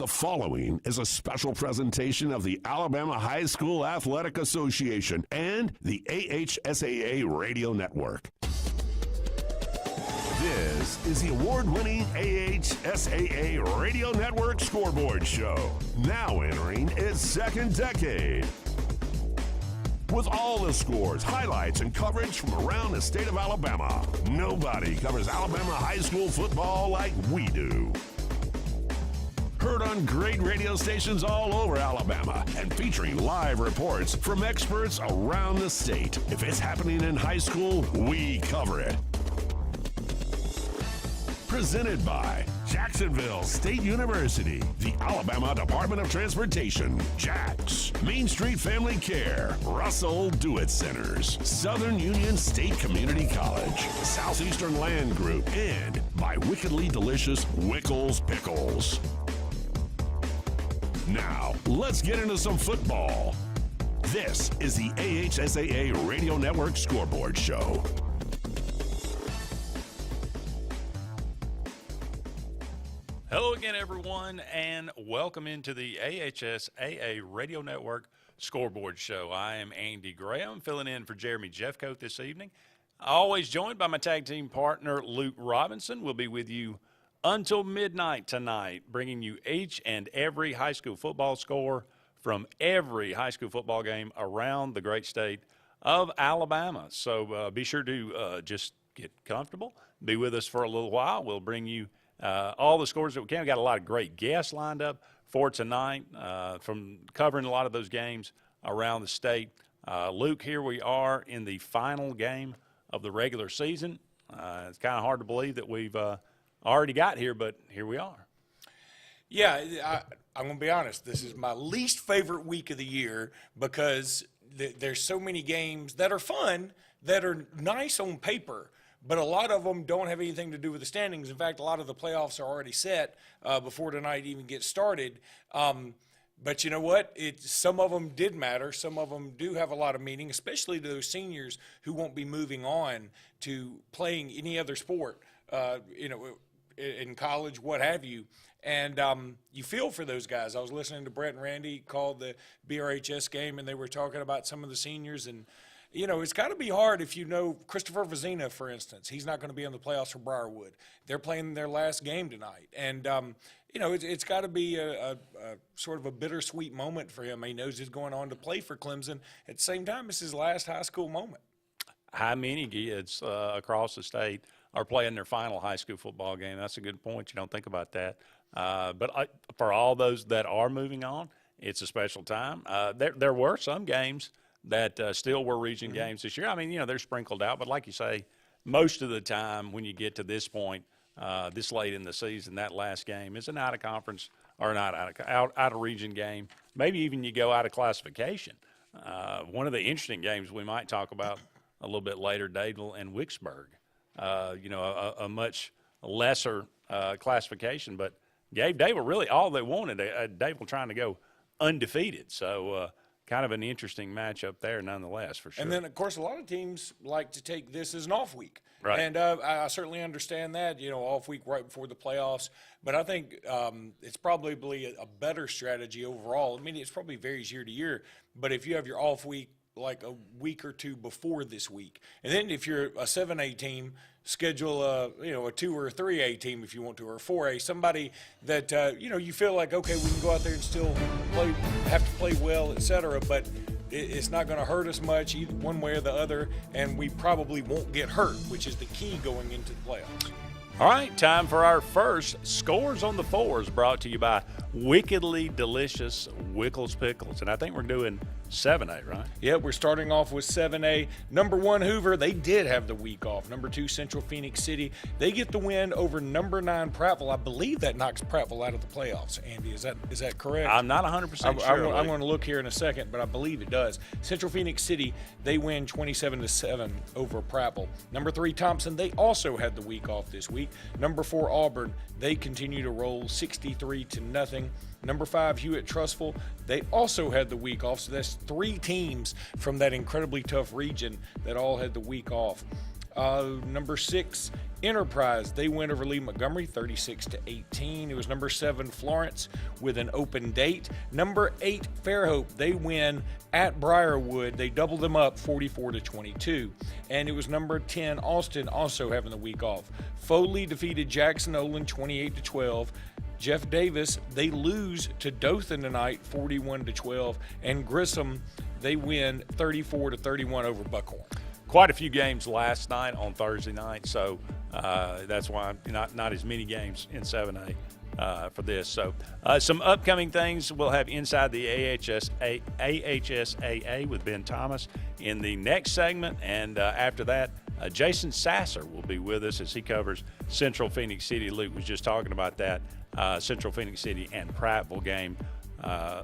The following is a special presentation of the Alabama High School Athletic Association and the AHSAA Radio Network. This is the award-winning AHSAA Radio Network Scoreboard Show, now entering its second decade. With all the scores, highlights, and coverage from around the state of Alabama, nobody covers Alabama high school football like we do. Heard on great radio stations all over Alabama and featuring live reports from experts around the state. If it's happening in high school, we cover it. Presented by Jacksonville State University, the Alabama Department of Transportation, JAX, Main Street Family Care, Russell Do-It Centers, Southern Union State Community College, Southeastern Land Group, and by Wickedly Delicious Wickles Pickles. Now, let's get into some football. This is the AHSAA Radio Network Scoreboard Show. Hello again, everyone, and welcome into the AHSAA Radio Network Scoreboard Show. I am Andy Graham, filling in for Jeremy Jeffcoat this evening. Always joined by my tag team partner, Luke Robinson. We'll be with you until midnight tonight, bringing you each and every high school football score from every high school football game around the great state of Alabama. So be sure to just get comfortable, be with us for a little while. We'll bring you all the scores that we can. We've got a lot of great guests lined up for tonight from covering a lot of those games around the state. Luke, here we are in the final game of the regular season. It's kind of hard to believe that we've already got here, but here we are. Yeah, I'm going to be honest. This is my least favorite week of the year because there's so many games that are fun, that are nice on paper, but a lot of them don't have anything to do with the standings. In fact, a lot of the playoffs are already set before tonight even gets started. But you know what? Some of them did matter. Some of them do have a lot of meaning, especially to those seniors who won't be moving on to playing any other sport, in college, what have you. And you feel for those guys. I was listening to Brett and Randy call the BRHS game, and they were talking about some of the seniors. And, you know, it's got to be hard if you know Christopher Vazina, for instance. He's not going to be in the playoffs for Briarwood. They're playing their last game tonight. And, it's got to be a sort of a bittersweet moment for him. He knows he's going on to play for Clemson. At the same time, it's his last high school moment. How many kids across the state are playing their final high school football game? That's a good point. You don't think about that. But for all those that are moving on, it's a special time. There were some games that still were region games this year. I mean, they're sprinkled out. But like you say, most of the time when you get to this point, this late in the season, that last game is an out-of-conference or not out-of-region game. Maybe even you go out of classification. One of the interesting games we might talk about a little bit later, Dadeville and Wicksburg. A much lesser classification, but gave Dadeville really all they wanted. Dadeville trying to go undefeated. So kind of an interesting matchup there nonetheless, for sure. And then, of course, a lot of teams like to take this as an off week. Right. And I certainly understand that, off week right before the playoffs. But I think it's probably a better strategy overall. I mean, it probably varies year to year. But if you have your off week like a week or two before this week, and then if you're a 7A team, schedule a 2 or a 3A team if you want to, or a 4A, somebody that you feel like, okay, we can go out there and still have to play well, etc. But it's not going to hurt us much either one way or the other, and we probably won't get hurt, which is the key going into the playoffs. All right, time for our first Scores on the Fours, brought to you by Wickedly Delicious Wickles Pickles. And I think we're doing 7A, right? Yeah, we're starting off with 7A. Number 1, Hoover, they did have the week off. Number 2, Central Phoenix City, they get the win over number 9, Prattville. I believe that knocks Prattville out of the playoffs. Andy, is that correct? I'm not 100% sure. I'm going to look here in a second, but I believe it does. Central Phoenix City, they win 27-7 over Prattville. Number 3, Thompson, they also had the week off this week. Number 4, Auburn, they continue to roll 63-0. Number 5, Hewitt-Trussville, they also had the week off. So that's 3 teams from that incredibly tough region that all had the week off. Number 6, Enterprise, they win over Lee Montgomery 36-18. It was number 7, Florence, with an open date. Number 8, Fairhope, they win at Briarwood. They doubled them up 44-22. And it was number 10, Austin, also having the week off. Foley defeated Jackson Olin 28-12. Jeff Davis, they lose to Dothan tonight 41-12. And Grissom, they win 34-31 over Buckhorn. Quite a few games last night on Thursday night, so that's why not as many games in 7A for this. So some upcoming things, we'll have Inside the AHSAA with Ben Thomas in the next segment, and after that, Jason Sasser will be with us as he covers Central Phoenix City. Luke was just talking about that Central Phoenix City and Prattville game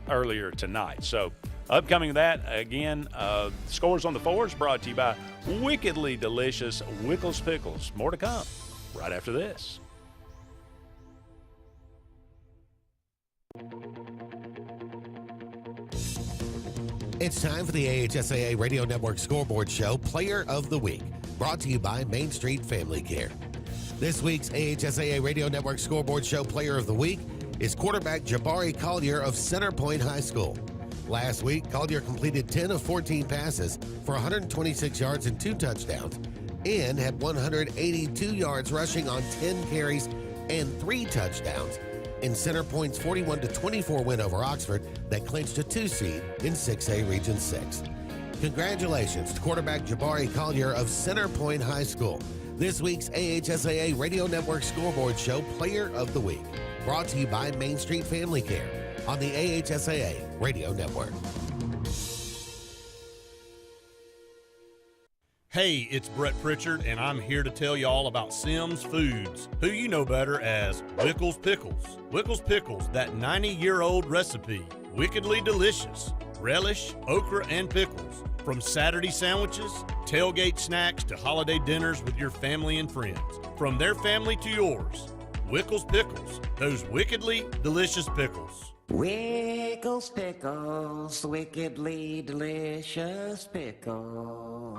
earlier tonight. So upcoming that, again, Scores on the Fours brought to you by wickedly delicious Wickles Pickles. More to come right after this. It's time for the AHSAA Radio Network Scoreboard Show Player of the Week, brought to you by Main Street Family Care. This week's AHSAA Radio Network Scoreboard Show Player of the Week is quarterback Jabari Collier of Center Point High School. Last week, Collier completed 10 of 14 passes for 126 yards and 2 touchdowns and had 182 yards rushing on 10 carries and 3 touchdowns in Center Point's 41-24 win over Oxford that clinched a 2 seed in 6A Region 6. Congratulations to quarterback Jabari Collier of Center Point High School. This week's AHSAA Radio Network Scoreboard Show Player of the Week, brought to you by Main Street Family Care on the AHSAA Radio Network. Hey, it's Brett Pritchard, and I'm here to tell you all about Sims Foods, who you know better as Wickles Pickles. Wickles Pickles, that 90-year-old recipe, wickedly delicious. Relish, okra, and pickles. From Saturday sandwiches, tailgate snacks, to holiday dinners with your family and friends. From their family to yours, Wickles Pickles, those wickedly delicious pickles. Wickles Pickles, wickedly delicious pickles.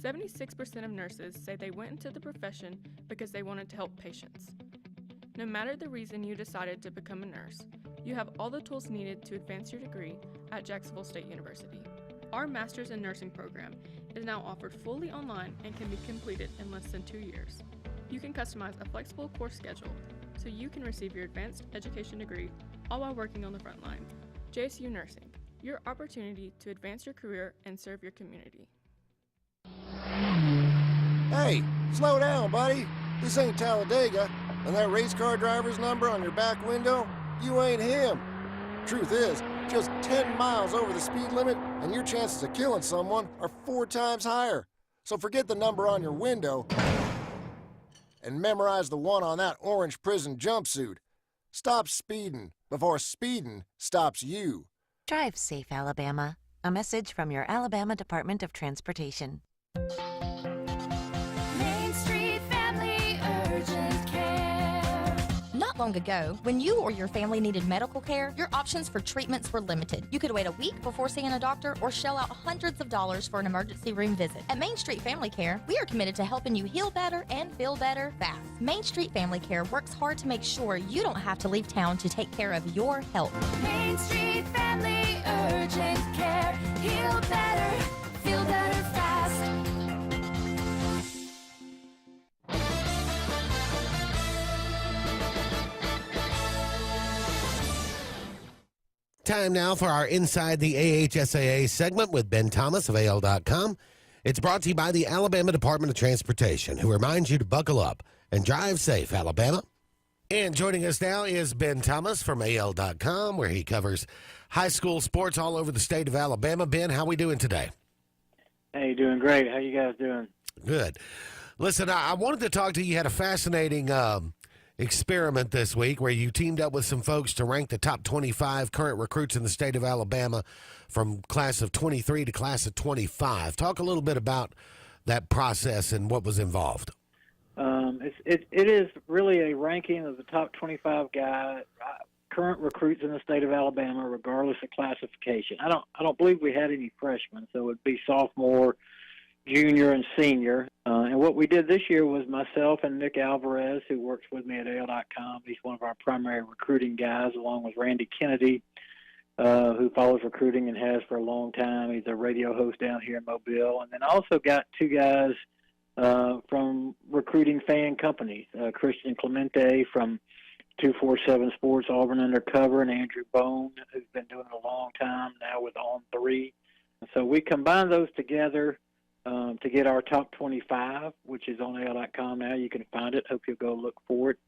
76% of nurses say they went into the profession because they wanted to help patients. No matter the reason you decided to become a nurse, you have all the tools needed to advance your degree at Jacksonville State University. Our Master's in Nursing program is now offered fully online and can be completed in less than 2 years. You can customize a flexible course schedule so you can receive your advanced education degree all while working on the front line. JSU Nursing, your opportunity to advance your career and serve your community. Hey, slow down, buddy. This ain't Talladega, and that race car driver's number on your back window, you ain't him. Truth is, just 10 miles over the speed limit, and your chances of killing someone are 4 times higher. So forget the number on your window and memorize the one on that orange prison jumpsuit. Stop speeding before speeding stops you. Drive safe, Alabama. A message from your Alabama Department of Transportation. Main Street Family Urgent Care. Not long ago, when you or your family needed medical care, your options for treatments were limited. You could wait a week before seeing a doctor or shell out hundreds of dollars for an emergency room visit. At Main Street Family Care, we are committed to helping you heal better and feel better fast. Main Street Family Care works hard to make sure you don't have to leave town to take care of your health. Main Street Family Urgent Care. Heal better, feel better fast. Time now for our Inside the AHSAA segment with Ben Thomas of AL.com. It's brought to you by the Alabama Department of Transportation, who reminds you to buckle up and drive safe, Alabama. And joining us now is Ben Thomas from AL.com, where he covers high school sports all over the state of Alabama. Ben, how we doing today? Hey, doing great. How you guys doing? Good. Listen, I wanted to talk to you. You had a fascinating experiment this week where you teamed up with some folks to rank the top 25 current recruits in the state of Alabama from class of 23 to class of 25. Talk a little bit about that process and what was involved. It is really a ranking of the top 25 current recruits in the state of Alabama, regardless of classification. I don't believe we had any freshmen, so it'd be sophomore, junior and senior. And what we did this year was myself and Nick Alvarez, who works with me at AL.com. He's one of our primary recruiting guys, along with Randy Kennedy, who follows recruiting and has for a long time. He's a radio host down here in Mobile. And then I also got two guys from recruiting fan companies, Christian Clemente from 247 Sports, Auburn Undercover, and Andrew Bone, who's been doing it a long time now with On3. So we combine those together to get our top 25, which is on AL.com now. You can find it. Hope you'll go look for it.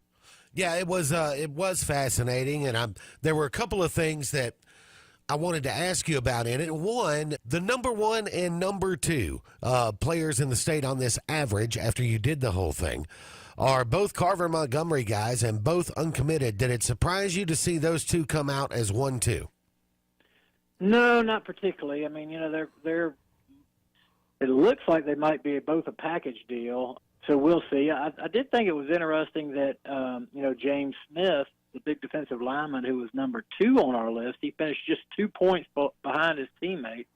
Yeah, it was fascinating, and there were a couple of things that I wanted to ask you about in it. One, the number one and number two players in the state on this average after you did the whole thing are both Carver Montgomery guys and both uncommitted. Did it surprise you to see those two come out as 1-2? No, not particularly. I mean, they're it looks like they might be both a package deal, so we'll see. I did think it was interesting that, James Smith, the big defensive lineman who was number 2 on our list, he finished just 2 points behind his teammate.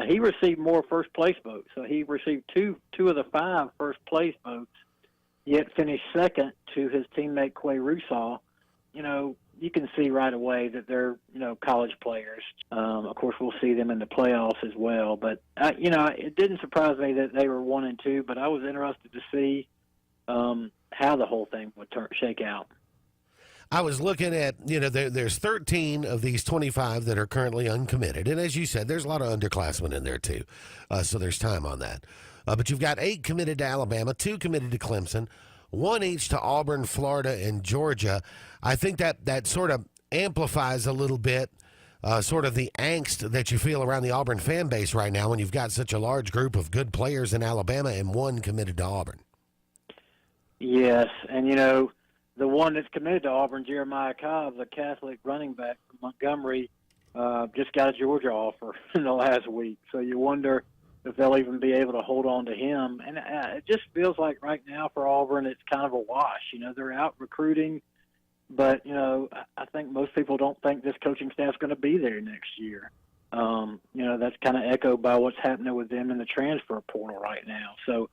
He received more first-place votes, so he received two of the 5 first-place votes, yet finished second to his teammate Quay Russaw. You can see right away that they're, college players. Of course, we'll see them in the playoffs as well. But, it didn't surprise me that they were 1 and 2, but I was interested to see how the whole thing would shake out. I was looking at, there's 13 of these 25 that are currently uncommitted. And as you said, there's a lot of underclassmen in there, too. So there's time on that. But you've got 8 committed to Alabama, 2 committed to Clemson, 1 each to Auburn, Florida, and Georgia. I think that sort of amplifies a little bit sort of the angst that you feel around the Auburn fan base right now when you've got such a large group of good players in Alabama and 1 committed to Auburn. Yes, and, the one that's committed to Auburn, Jeremiah Cobb, the Catholic running back from Montgomery, just got a Georgia offer in the last week. So you wonder if they'll even be able to hold on to him. And it just feels like right now for Auburn it's kind of a wash. They're out recruiting, but, I think most people don't think this coaching staff's going to be there next year. That's kind of echoed by what's happening with them in the transfer portal right now. So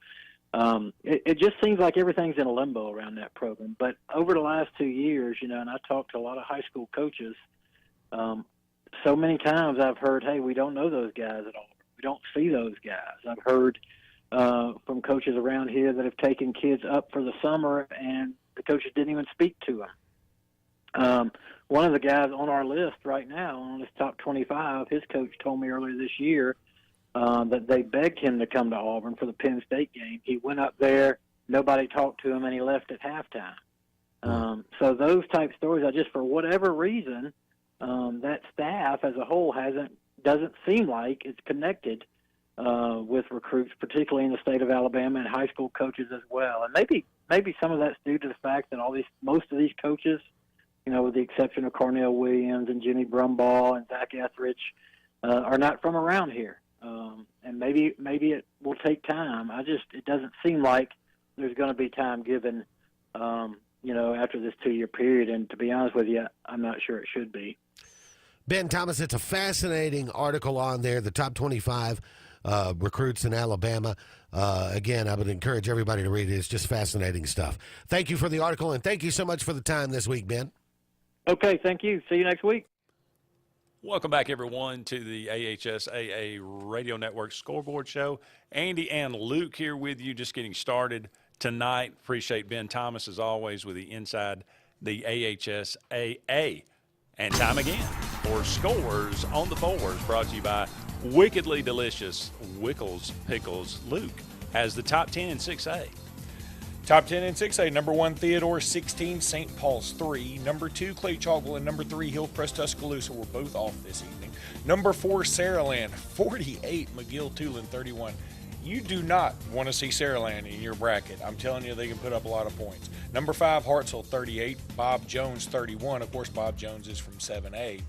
it just seems like everything's in a limbo around that program. But over the last 2 years, and I talked to a lot of high school coaches, so many times I've heard, hey, we don't know those guys at all. We don't see those guys. I've heard from coaches around here that have taken kids up for the summer, and the coaches didn't even speak to them. One of the guys on our list right now, on his top 25, his coach told me earlier this year that they begged him to come to Auburn for the Penn State game. He went up there, nobody talked to him, and he left at halftime. So those type stories, for whatever reason, that staff as a whole doesn't seem like it's connected with recruits, particularly in the state of Alabama, and high school coaches as well. And maybe some of that's due to the fact that most of these coaches, with the exception of Cornell Williams and Jimmy Brumbaugh and Zach Etheridge, are not from around here. And maybe it will take time. It doesn't seem like there's going to be time given, after this 2-year period. And to be honest with you, I'm not sure it should be. Ben Thomas, it's a fascinating article on there, the top 25 recruits in Alabama. Again, I would encourage everybody to read it. It's just fascinating stuff. Thank you for the article, and thank you so much for the time this week, Ben. Okay, thank you. See you next week. Welcome back, everyone, to the AHSAA Radio Network Scoreboard Show. Andy and Luke here with you, just getting started tonight. Appreciate Ben Thomas, as always, with the Inside the AHSAA. And time again for Scores on the Fours, brought to you by Wickedly Delicious Wickles Pickles. Luke has the top 10 in 6A. Top 10 in 6A, number 1, Theodore, 16, St. Paul's 3. Number 2, Clay Chalkwell, and number 3, Hillcrest, Tuscaloosa were both off this evening. Number 4, Saraland, 48, McGill, Tulane, 31. You do not want to see Saraland in your bracket. I'm telling you, they can put up a lot of points. Number 5, Hartsville, 38. Bob Jones, 31. Of course, Bob Jones is from 7A.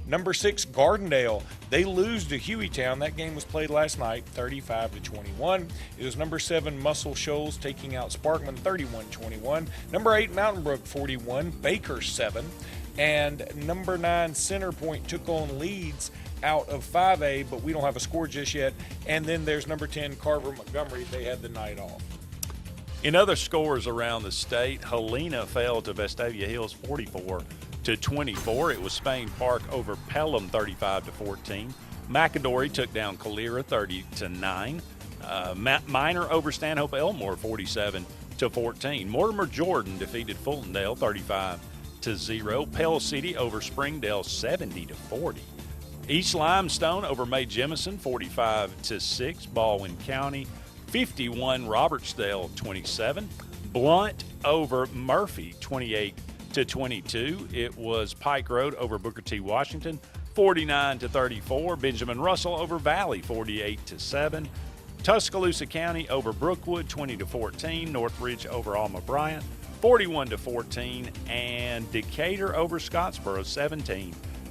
Number 6, Gardendale. They lose to Hueytown. That game was played last night, 35-21. It was number 7, Muscle Shoals taking out Sparkman, 31-21. Number 8, Mountain Brook, 41. Baker, 7. And number 9, Center Point took on Leeds out of 5A, but we don't have a score just yet. And then there's number 10, Carver Montgomery. They had the night off. In other scores around the state, Helena fell to Vestavia Hills 44-24. It was Spain Park over Pelham 35-14. McAdory took down Calera 30-9. Minor over Stanhope Elmore 47-14. Mortimer Jordan defeated Fultondale 35-0. Pell City over Springdale 70-40. East Limestone over May Jemison 45-6. Baldwin County 51. Robertsdale 27. Blunt over Murphy 28-22. It was Pike Road over Booker T. Washington 49-34. Benjamin Russell over Valley 48-7. Tuscaloosa County over Brookwood 20-14. Northridge over Alma Bryant 41-14, and Decatur over Scottsboro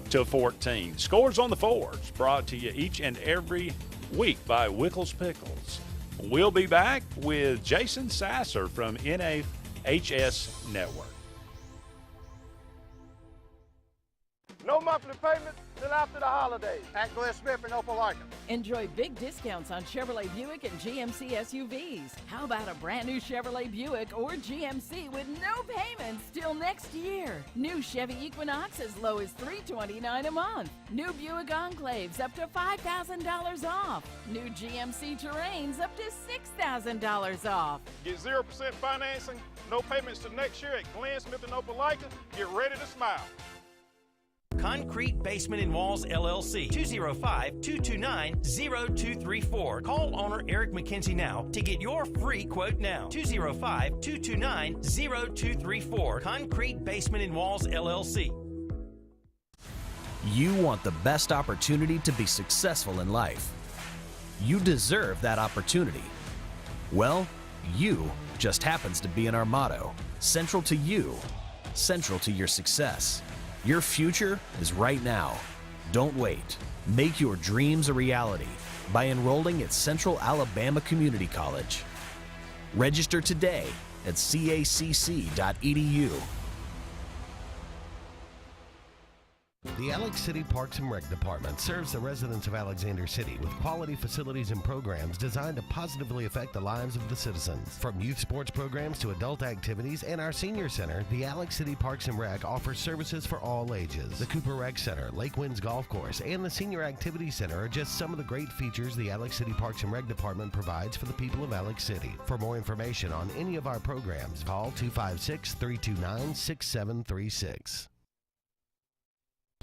17-14. Scores on the Fours brought to you each and every week by Wickles Pickles. We'll be back with Jason Sasser from NAHS Network. No monthly payments till after the holidays. At Glenn Smith in Opelika. Enjoy big discounts on Chevrolet Buick and GMC SUVs. How about a brand new Chevrolet Buick or GMC with no payments till next year? New Chevy Equinox as low as $329 a month. New Buick Enclaves up to $5,000 off. New GMC Terrains up to $6,000 off. Get 0% financing, no payments till next year at Glenn Smith in Opelika. Get ready to smile. Concrete Basement and Walls, LLC, 205-229-0234. Call owner Eric McKenzie now to get your free quote now. 205-229-0234. Concrete Basement and Walls, LLC. You want the best opportunity to be successful in life. You deserve that opportunity. Well, you just happens to be in our motto. Central to you, central to your success. Your future is right now. Don't wait. Make your dreams a reality by enrolling at Central Alabama Community College. Register today at cacc.edu. The Alex City Parks and Rec Department serves the residents of Alexander City with quality facilities and programs designed to positively affect the lives of the citizens. From youth sports programs to adult activities and our senior center, the Alex City Parks and Rec offers services for all ages. The Cooper Rec Center, Lake Winds Golf Course, and the Senior Activity Center are just some of the great features the Alex City Parks and Rec Department provides for the people of Alex City. For more information on any of our programs, call 256-329-6736.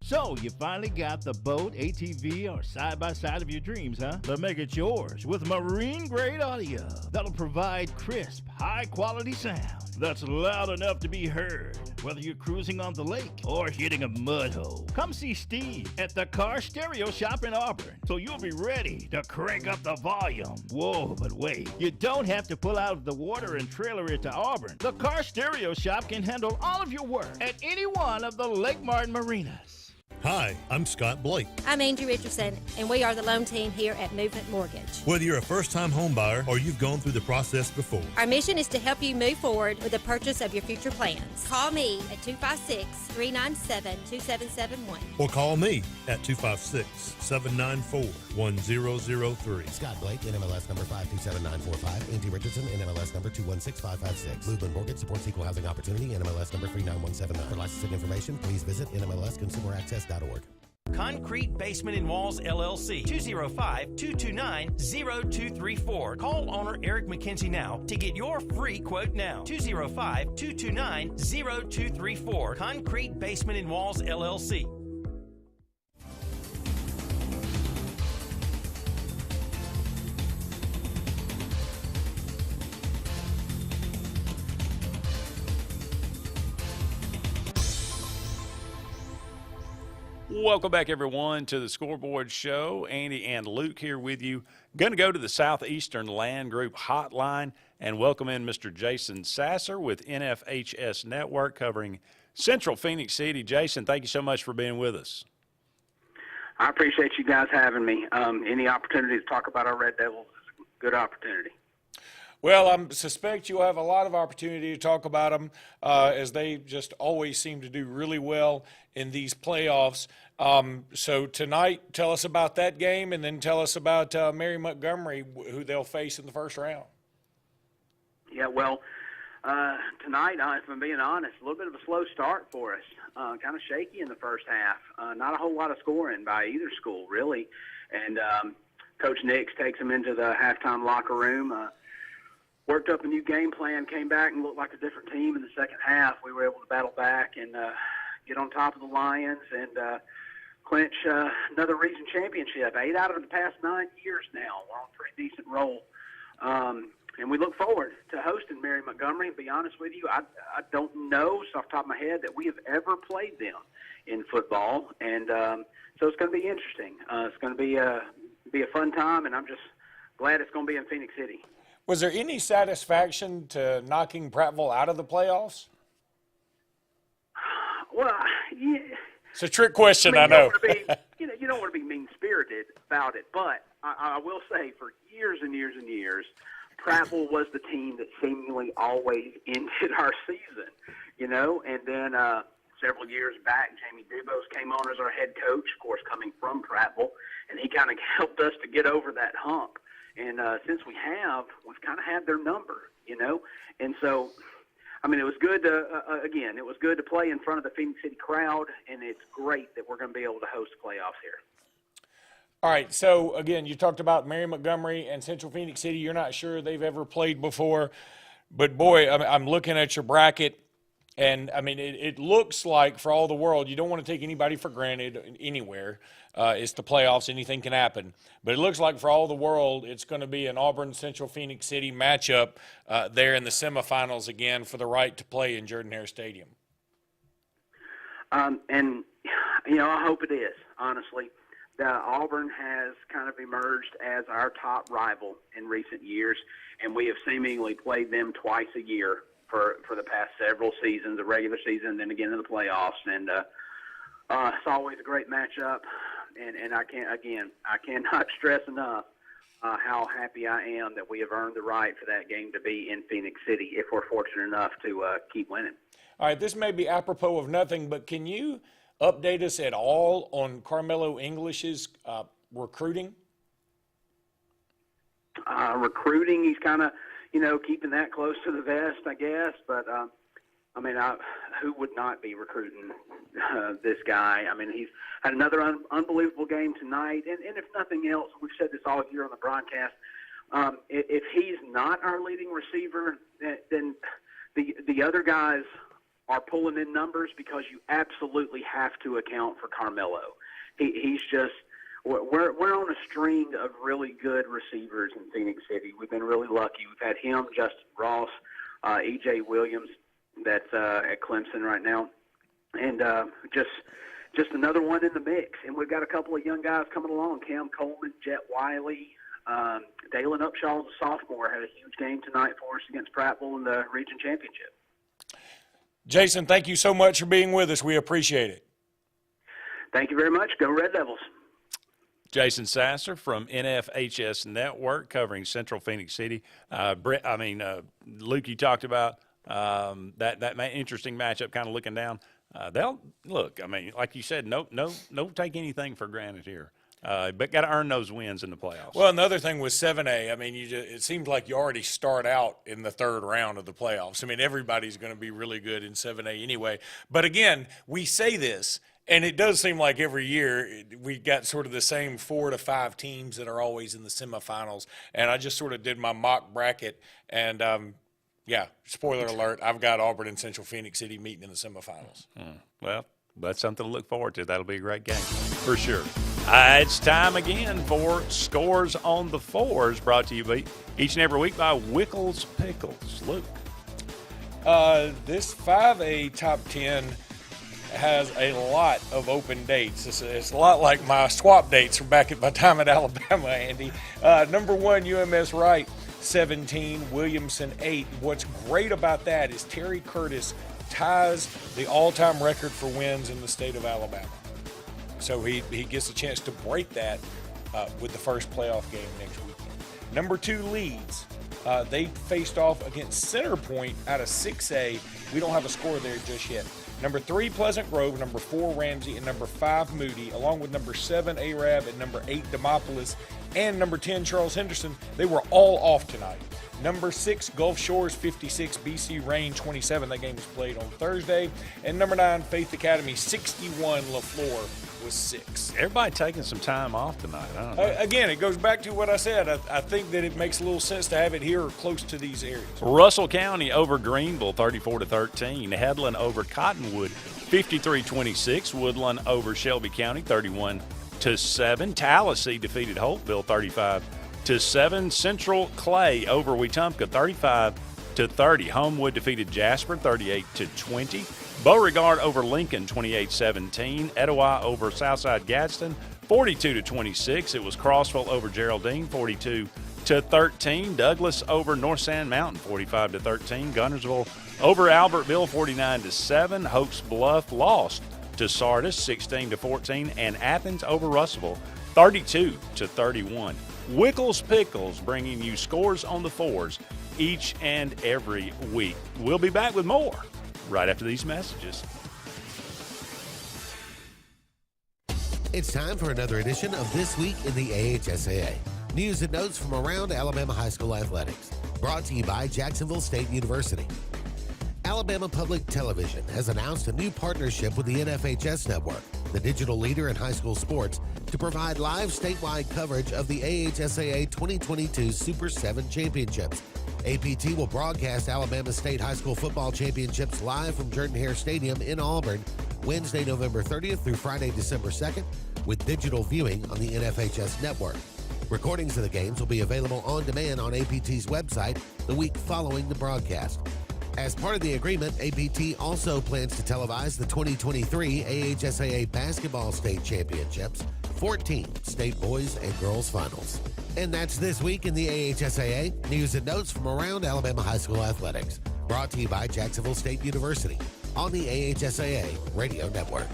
So, you finally got the boat, ATV, or side-by-side of your dreams, huh? But make it yours with marine-grade audio that'll provide crisp, high-quality sound that's loud enough to be heard, whether you're cruising on the lake or hitting a mud hole. Come see Steve at the Car Stereo Shop in Auburn, so you'll be ready to crank up the volume. Whoa, but wait, you don't have to pull out of the water and trailer it to Auburn. The Car Stereo Shop can handle all of your work at any one of the Lake Martin marinas. Hi, I'm Scott Blake. I'm Angie Richardson, and we are the loan team here at Movement Mortgage. Whether you're a first-time home buyer or you've gone through the process before, our mission is to help you move forward with the purchase of your future plans. Call me at 256-397-2771. or call me at 256-794-1003. Scott Blake, NMLS number 527945. Angie Richardson, NMLS number 216556. Movement Mortgage supports equal housing opportunity, NMLS number 39179. For licensing information, please visit NMLSConsumerAccess.org. Concrete Basement and Walls, LLC, 205-229-0234. Call owner Eric McKenzie now to get your free quote now. 205-229-0234. Concrete Basement and Walls, LLC. Welcome back, everyone, to the Scoreboard Show. Andy and Luke here with you. Going to go to the Southeastern Land Group hotline and welcome in Mr. Jason Sasser with NFHS Network covering Central Phoenix City. Jason, thank you so much for being with us. I appreciate you guys having me. Any opportunity to talk about our Red Devils is a good opportunity. Well, I suspect you'll have a lot of opportunity to talk about them as they just always seem to do really well in these playoffs. So tonight, tell us about that game, and then tell us about Mary Montgomery, who they'll face in the first round. Yeah, well, tonight, if I'm being honest, a little bit of a slow start for us. Kind of shaky in the first half. Not a whole lot of scoring by either school, really. And Coach Nix takes them into the halftime locker room, worked up a new game plan, came back and looked like a different team in the second half. We were able to battle back and get on top of the Lions and clinch another region championship. 8 out of the past 9 years now. We're on a pretty decent roll. And we look forward to hosting Mary Montgomery. And be honest with you, I don't know off the top of my head that we have ever played them in football. And so it's going to be interesting. It's going to be a fun time, and I'm just glad it's going to be in Phoenix City. Was there any satisfaction to knocking Prattville out of the playoffs? Well, yeah. It's a trick question, I you know. Don't want to be, you don't want to be mean-spirited about it, but I will say for years and years and years, Prattville was the team that seemingly always ended our season, and then several years back, Jamie Dubose came on as our head coach, of course, coming from Prattville, and he kind of helped us to get over that hump. And since we've kind of had their number, and so, I mean, it was good to play in front of the Phoenix City crowd, and it's great that we're going to be able to host the playoffs here. All right, so, again, you talked about Mary Montgomery and Central Phoenix City. You're not sure they've ever played before. But, boy, I'm looking at your bracket, and, I mean, it looks like, for all the world, you don't want to take anybody for granted anywhere. It's the playoffs. Anything can happen. But it looks like, for all the world, it's going to be an Auburn-Central Phoenix City matchup there in the semifinals again for the right to play in Jordan-Hare Stadium. And, I hope it is, honestly. Auburn has kind of emerged as our top rival in recent years, and we have seemingly played them twice a year for the past several seasons, the regular season, then again in the playoffs. And it's always a great matchup, and I cannot stress enough how happy I am that we have earned the right for that game to be in Phoenix City if we're fortunate enough to keep winning. All right, this may be apropos of nothing, but can you update us at all on Carmelo English's recruiting? Recruiting, he's kind of, keeping that close to the vest, I guess. But, who would not be recruiting this guy? I mean, he's had another unbelievable game tonight. And if nothing else, we've said this all year on the broadcast, if he's not our leading receiver, then the other guys are pulling in numbers because you absolutely have to account for Carmelo. He's just we're on a string of really good receivers in Phoenix City. We've been really lucky. We've had him, Justin Ross, E.J. Williams, that's at Clemson right now, and just another one in the mix. And we've got a couple of young guys coming along: Cam Coleman, Jet Wiley, Dalen Upshaw's a sophomore, had a huge game tonight for us against Prattville in the region championship. Jason, thank you so much for being with us. We appreciate it. Thank you very much. Go Red Devils. Jason Sasser from NFHS Network covering Central Phoenix City. Luke, you talked about that interesting matchup, kind of looking down. They'll look. I mean, like you said, no, take anything for granted here. But got to earn those wins in the playoffs. Well, another thing with 7A, I mean, it seems like you already start out in the third round of the playoffs. I mean, everybody's going to be really good in 7A anyway. But again, we say this, and it does seem like every year we got sort of the same 4 to 5 teams that are always in the semifinals. And I just sort of did my mock bracket, and spoiler alert, I've got Auburn and Central Phoenix City meeting in the semifinals. Well, that's something to look forward to. That'll be a great game for sure. It's time again for Scores on the Fours, brought to you each and every week by Wickles Pickles. Luke. This 5A top 10 has a lot of open dates. It's a lot like my swap dates from back at my time at Alabama, Andy. Number 1, UMS Wright, 17, Williamson 8. What's great about that is Terry Curtis ties the all-time record for wins in the state of Alabama. So he gets a chance to break that with the first playoff game next weekend. Number 2, Leeds, They faced off against Centerpoint out of 6A. We don't have a score there just yet. Number 3, Pleasant Grove, number 4, Ramsey, and number 5, Moody, along with number 7, Arab, and number 8, Demopolis, and number 10, Charles Henderson. They were all off tonight. Number 6, Gulf Shores 56, BC Rain 27. That game was played on Thursday. And number 9, Faith Academy 61, LaFleur was 6. Everybody taking some time off tonight. I don't know. Again, it goes back to what I said. I think that it makes a little sense to have it here or close to these areas. Russell County over Greenville, 34-13. Headland over Cottonwood, 53-26. Woodland over Shelby County, 31-7. Tallahassee defeated Holtville, 35-7. Central Clay over Wetumpka, 35-30. Homewood defeated Jasper, 38-20. Beauregard over Lincoln, 28-17. Etowah over Southside Gadsden, 42-26. It was Crossville over Geraldine, 42-13. Douglas over North Sand Mountain, 45-13. Gunnersville over Albertville, 49-7. Hoax Bluff lost to Sardis, 16-14. And Athens over Russellville, 32-31. Wickles Pickles bringing you scores on the fours each and every week. We'll be back with more right after these messages. It's time for another edition of This Week in the AHSAA. News and notes from around Alabama high school athletics. Brought to you by Jacksonville State University. Alabama Public Television has announced a new partnership with the NFHS Network, the digital leader in high school sports, to provide live statewide coverage of the AHSAA 2022 Super 7 Championships. APT will broadcast Alabama State High School Football Championships live from Jordan-Hare Stadium in Auburn, Wednesday, November 30th through Friday, December 2nd, with digital viewing on the NFHS Network. Recordings of the games will be available on demand on APT's website the week following the broadcast. As part of the agreement, APT also plans to televise the 2023 AHSAA Basketball State Championships, 14 state boys and girls finals. And that's This Week in the AHSAA. News and notes from around Alabama high school athletics. Brought to you by Jacksonville State University on the AHSAA Radio Network.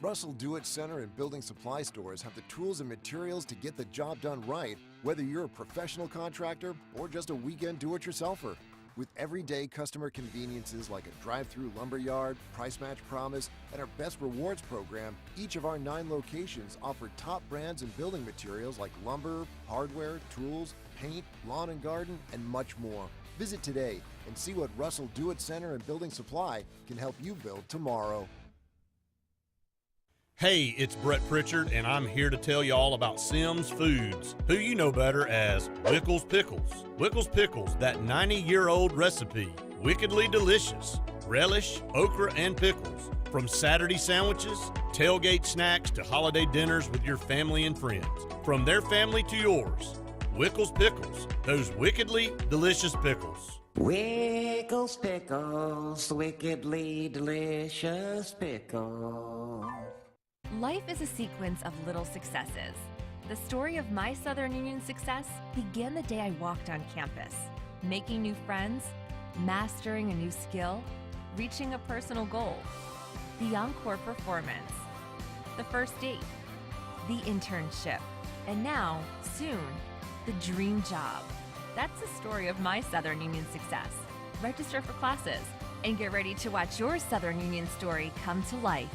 Russell Do-It Center and building supply stores have the tools and materials to get the job done right, whether you're a professional contractor or just a weekend do-it-yourselfer. With everyday customer conveniences like a drive-through lumberyard, price match promise, and our Best Rewards program, each of our 9 locations offer top brands and building materials like lumber, hardware, tools, paint, lawn and garden, and much more. Visit today and see what Russell Do-It Center and Building Supply can help you build tomorrow. Hey, it's Brett Pritchard, and I'm here to tell you all about Sims Foods, who you know better as Wickles Pickles. Wickles Pickles, that 90-year-old recipe, wickedly delicious. Relish, okra, and pickles. From Saturday sandwiches, tailgate snacks, to holiday dinners with your family and friends. From their family to yours, Wickles Pickles, those wickedly delicious pickles. Wickles Pickles, wickedly delicious pickles. Life is a sequence of little successes. The story of my Southern Union success began the day I walked on campus, making new friends, mastering a new skill, reaching a personal goal, the encore performance, the first date, the internship, and now, soon, the dream job. That's the story of my Southern Union success. Register for classes and get ready to watch your Southern Union story come to life.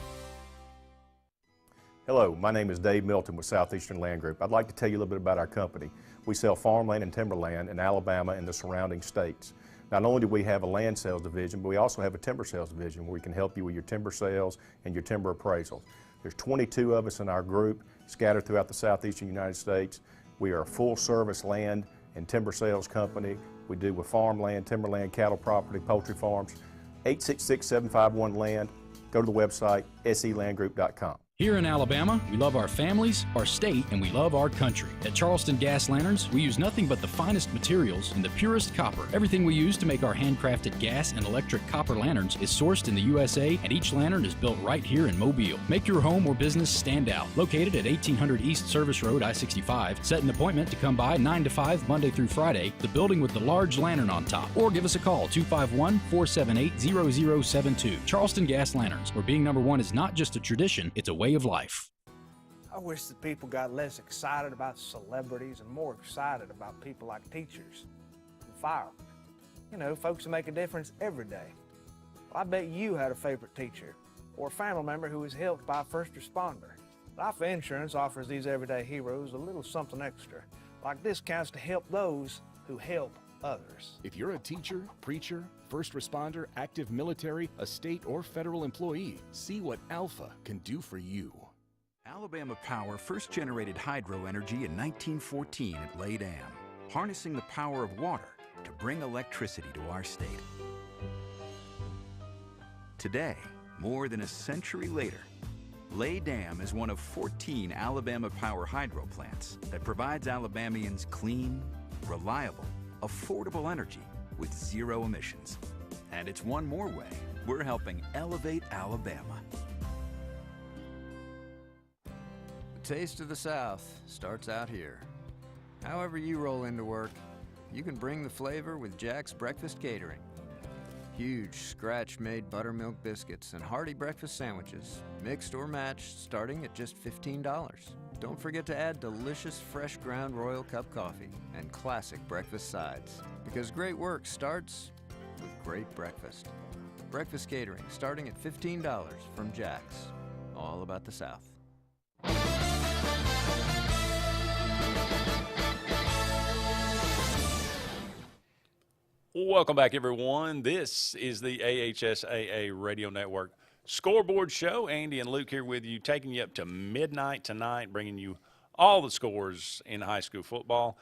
Hello, my name is Dave Milton with Southeastern Land Group. I'd like to tell you a little bit about our company. We sell farmland and timberland in Alabama and the surrounding states. Not only do we have a land sales division, but we also have a timber sales division where we can help you with your timber sales and your timber appraisals. There's 22 of us in our group scattered throughout the southeastern United States. We are a full-service land and timber sales company. We do with farmland, timberland, cattle property, poultry farms. 866-751-LAND. Go to the website, selandgroup.com. Here in Alabama, we love our families, our state, and we love our country. At Charleston Gas Lanterns, we use nothing but the finest materials and the purest copper. Everything we use to make our handcrafted gas and electric copper lanterns is sourced in the USA, and each lantern is built right here in Mobile. Make your home or business stand out. Located at 1800 East Service Road, I-65. Set an appointment to come by 9 to 5, Monday through Friday, the building with the large lantern on top. Or give us a call, 251-478-0072. Charleston Gas Lanterns, where being number one is not just a tradition, it's a way of life. wish that people got less excited about celebrities and more excited about people like teachers and firemen. You know, folks who make a difference every day. Well, I bet you had a favorite teacher or a family member who was helped by a first responder. Life Insurance offers these everyday heroes a little something extra, like discounts to help those who help others. If you're a teacher, preacher, first responder, active military, a state or federal employee, see what Alpha can do for you. Alabama Power first generated hydro energy in 1914 at Lay Dam, harnessing the power of water to bring electricity to our state. Today, more than a century later, Lay Dam is one of 14 Alabama Power hydro plants that provides Alabamians clean, reliable, affordable energy with zero emissions. And it's one more way we're helping elevate Alabama. The taste of the South starts out here. However you roll into work, you can bring the flavor with Jack's Breakfast Catering. Huge scratch-made buttermilk biscuits and hearty breakfast sandwiches, mixed or matched, starting at just $15. Don't forget to add delicious fresh ground Royal Cup coffee and classic breakfast sides, because great work starts with great breakfast. Breakfast catering starting at $15 from Jack's. All about the South. Welcome back, everyone. This is the AHSAA Radio Network Scoreboard Show. Andy and Luke here with you, taking you up to midnight tonight, bringing you all the scores in high school football.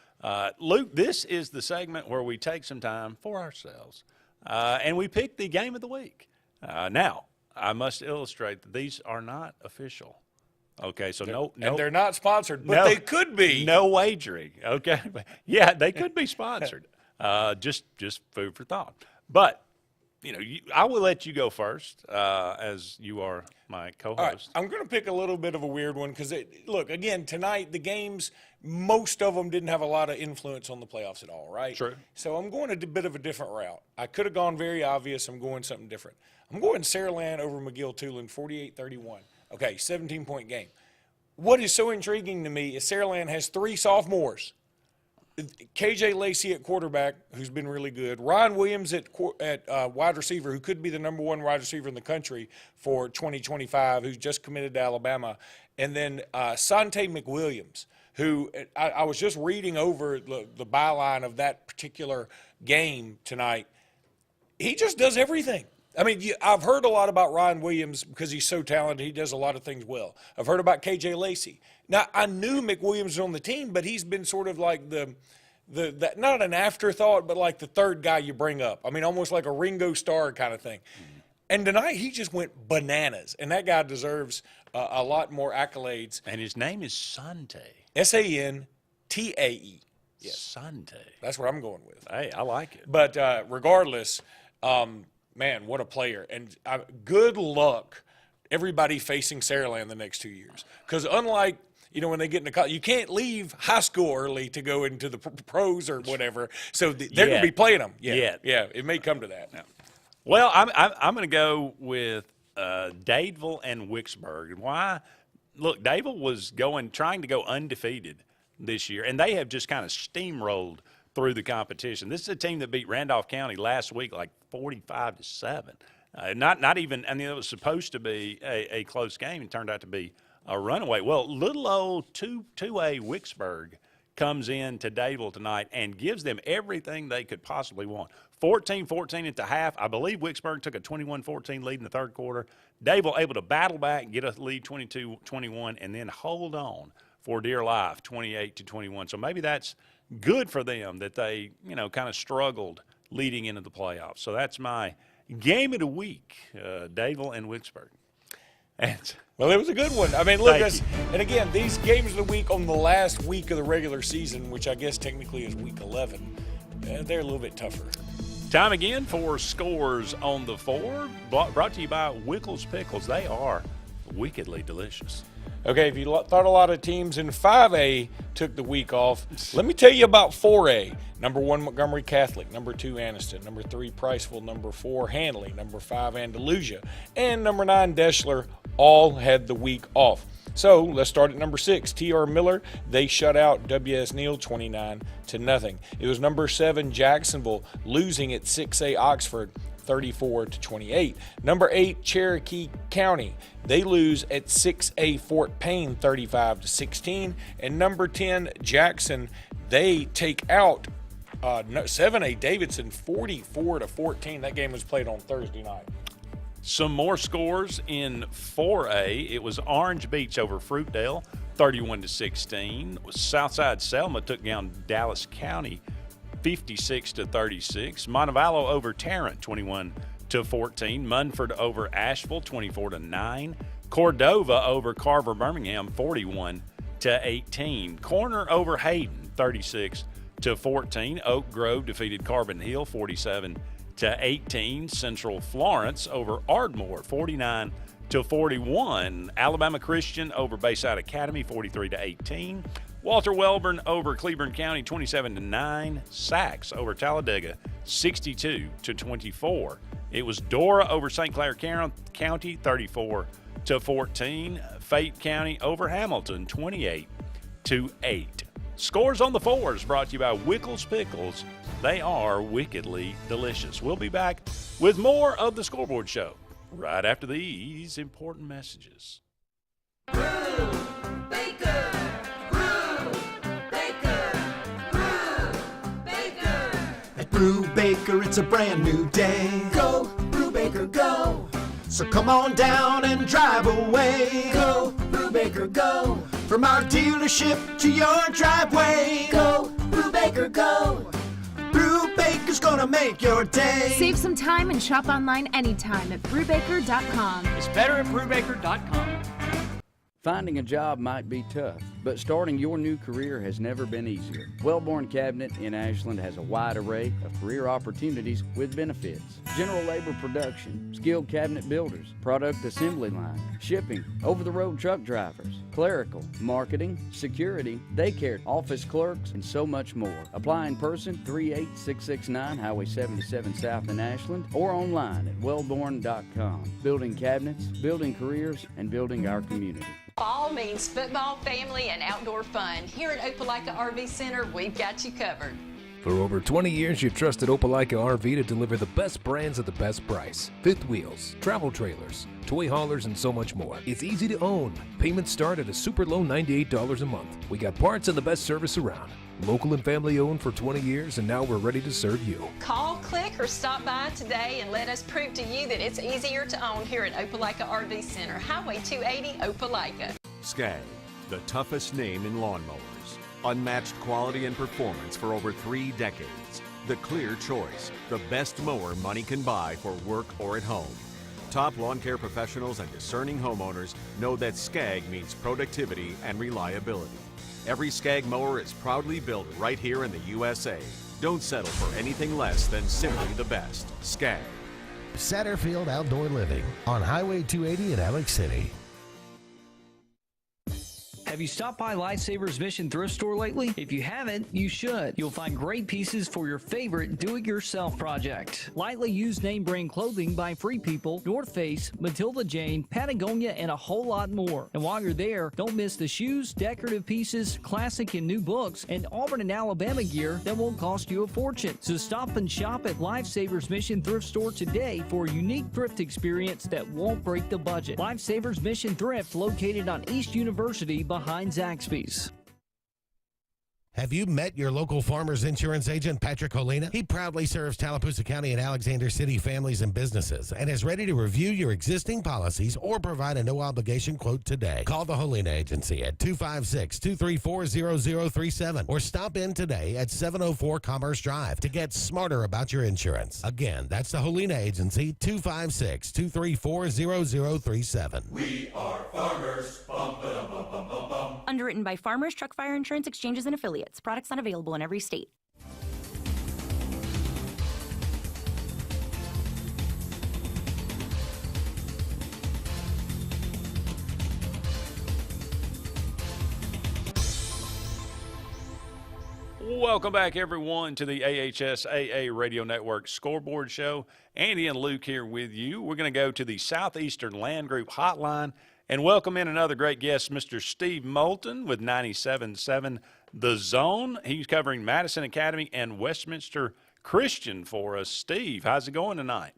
Luke, this is the segment where we take some time for ourselves, and we pick the game of the week. Now, I must illustrate that these are not official. Okay, so no, and they're not sponsored, but they could be. No wagering. Okay, yeah, they could be sponsored. Just food for thought. But you know, I will let you go first, as you are my co-host. All right, I'm going to pick a little bit of a weird one because look, again, tonight the games, most of them didn't have a lot of influence on the playoffs at all, right? True. So I'm going a bit of a different route. I could have gone very obvious. I'm going something different. I'm going Saraland over McGill-Tulane, 48-31. Okay, 17-point game. What is so intriguing to me is Saraland has 3 sophomores. KJ Lacey at quarterback, who's been really good. Ryan Williams at wide receiver, who could be the number 1 wide receiver in the country for 2025, who's just committed to Alabama. And then Sante McWilliams, who I was just reading over the byline of that particular game tonight. He just does everything. I mean, I've heard a lot about Ryan Williams because he's so talented. He does a lot of things well. I've heard about KJ Lacey. Now, I knew McWilliams was on the team, but he's been sort of like the not an afterthought, but like the third guy you bring up. I mean, almost like a Ringo Starr kind of thing. Mm-hmm. And tonight he just went bananas, and that guy deserves a lot more accolades. And his name is Sante. Santae. Yes. Sante. That's what I'm going with. Hey, I like it. But regardless, man, what a player. And good luck everybody facing Saraland the next 2 years. Because unlike, you know, when they get into college, you can't leave high school early to go into the pros or whatever. So they're going to be playing them. Yeah, it may come to that. Yeah. Well, I'm going to go with Dadeville and Wicksburg. Why? Look, Dadeville was trying to go undefeated this year, and they have just kind of steamrolled through the competition. This is a team that beat Randolph County last week like 45-7. Not even, I mean, it was supposed to be a close game and turned out to be a runaway. Well, little old 2A Wicksburg comes in to Dadeville tonight and gives them everything they could possibly want. 14-14 at the half. I believe Wicksburg took a 21-14 lead in the third quarter. Dadeville able to battle back and get a lead 22-21 and then hold on for dear life 28-21. So maybe that's good for them that they, you know, kind of struggled leading into the playoffs. So that's my game of the week, Dadeville and Wicksburg. Well, it was a good one. I mean, look, and again, these games of the week on the last week of the regular season, which I guess technically is week 11, they're a little bit tougher. Time again for Scores on the 4, brought to you by Wickles Pickles. They are wickedly delicious. Okay, if you thought a lot of teams in 5A took the week off, let me tell you about 4A. Number 1, Montgomery Catholic. Number 2, Anniston. Number 3, Priceville. Number 4, Handley. Number 5, Andalusia. And number 9, Deschler, all had the week off. So let's start at number 6. T.R. Miller, they shut out W.S. Neal 29-0. It was number 7, Jacksonville, losing at 6A Oxford 34-28. Number 8, Cherokee County, they lose at 6A Fort Payne 35-16. And number 10, Jackson, they take out 7A Davidson 44-14. That game was played on Thursday night. Some more scores in 4A. It was Orange Beach over Fruitdale, 31-16. Southside Selma took down Dallas County, 56-36. Montevallo over Tarrant, 21-14. Munford over Asheville, 24-9. Cordova over Carver Birmingham, 41-18. Corner over Hayden, 36-14. Oak Grove defeated Carbon Hill, 47-18. Central Florence over Ardmore, 49-41. Alabama Christian over Bayside Academy, 43-18. Walter Welborn over Cleburne County, 27-9. Sachs over Talladega, 62-24. It was Dora over St. Clair County, 34-14. Fayette County over Hamilton, 28-8. Scores on the 4s brought to you by Wickles Pickles. They are wickedly delicious. We'll be back with more of the Scoreboard Show right after these important messages. At Brew Baker, it's a brand new day. Go, Brew Baker, go. So come on down and drive away. Go, Brew Baker, go. From our dealership to your driveway. Go, Brew Baker, go. Brew Baker's gonna make your day. Save some time and shop online anytime at brewbaker.com. It's better at brewbaker.com. Finding a job might be tough, but starting your new career has never been easier. Wellborn Cabinet in Ashland has a wide array of career opportunities with benefits. General labor production, skilled cabinet builders, product assembly line, shipping, over-the-road truck drivers, clerical, marketing, security, daycare, office clerks, and so much more. Apply in person, 38669 Highway 77 South in Ashland, or online at wellborn.com. Building cabinets, building careers, and building our community. Fall means football, family, and outdoor fun. Here at Opelika RV Center, we've got you covered. For over 20 years, you've trusted Opelika RV to deliver the best brands at the best price. Fifth wheels, travel trailers, toy haulers, and so much more. It's easy to own. Payments start at a super low $98 a month. We got parts and the best service around. Local and family owned for 20 years, and now we're ready to serve you. Call, click, or stop by today and let us prove to you that it's easier to own here at Opelika RV Center, Highway 280, Opelika. SCAG, the toughest name in lawnmowers. Unmatched quality and performance for over 3 decades. The clear choice, the best mower money can buy for work or at home. Top lawn care professionals and discerning homeowners know that SCAG means productivity and reliability. Every SCAG mower is proudly built right here in the USA. Don't settle for anything less than simply the best. SCAG. Satterfield Outdoor Living on Highway 280 in Alex City. Have you stopped by Lifesavers Mission Thrift Store lately? If you haven't, you should. You'll find great pieces for your favorite do-it-yourself project. Lightly used name brand clothing by Free People, North Face, Matilda Jane, Patagonia, and a whole lot more. And while you're there, don't miss the shoes, decorative pieces, classic and new books, and Auburn and Alabama gear that won't cost you a fortune. So stop and shop at Lifesavers Mission Thrift Store today for a unique thrift experience that won't break the budget. Lifesavers Mission Thrift, located on East University behind Zaxby's. Have you met your local Farmers Insurance agent, Patrick Holina? He proudly serves Tallapoosa County and Alexander City families and businesses and is ready to review your existing policies or provide a no-obligation quote today. Call the Holina Agency at 256-234-0037 or stop in today at 704 Commerce Drive to get smarter about your insurance. Again, that's the Holina Agency, 256-234-0037. We are farmers. Bum, ba-dum, bum, bum, bum, bum. Underwritten by Farmers Truck Fire Insurance Exchanges and Affiliates. Products not available in every state. Welcome back, everyone, to the AHSAA Radio Network Scoreboard Show. Andy and Luke here with you. We're going to go to the Southeastern Land Group Hotline and welcome in another great guest, Mr. Steve Moulton with 97.7 The Zone. He's covering Madison Academy and Westminster Christian for us. Steve, how's it going tonight?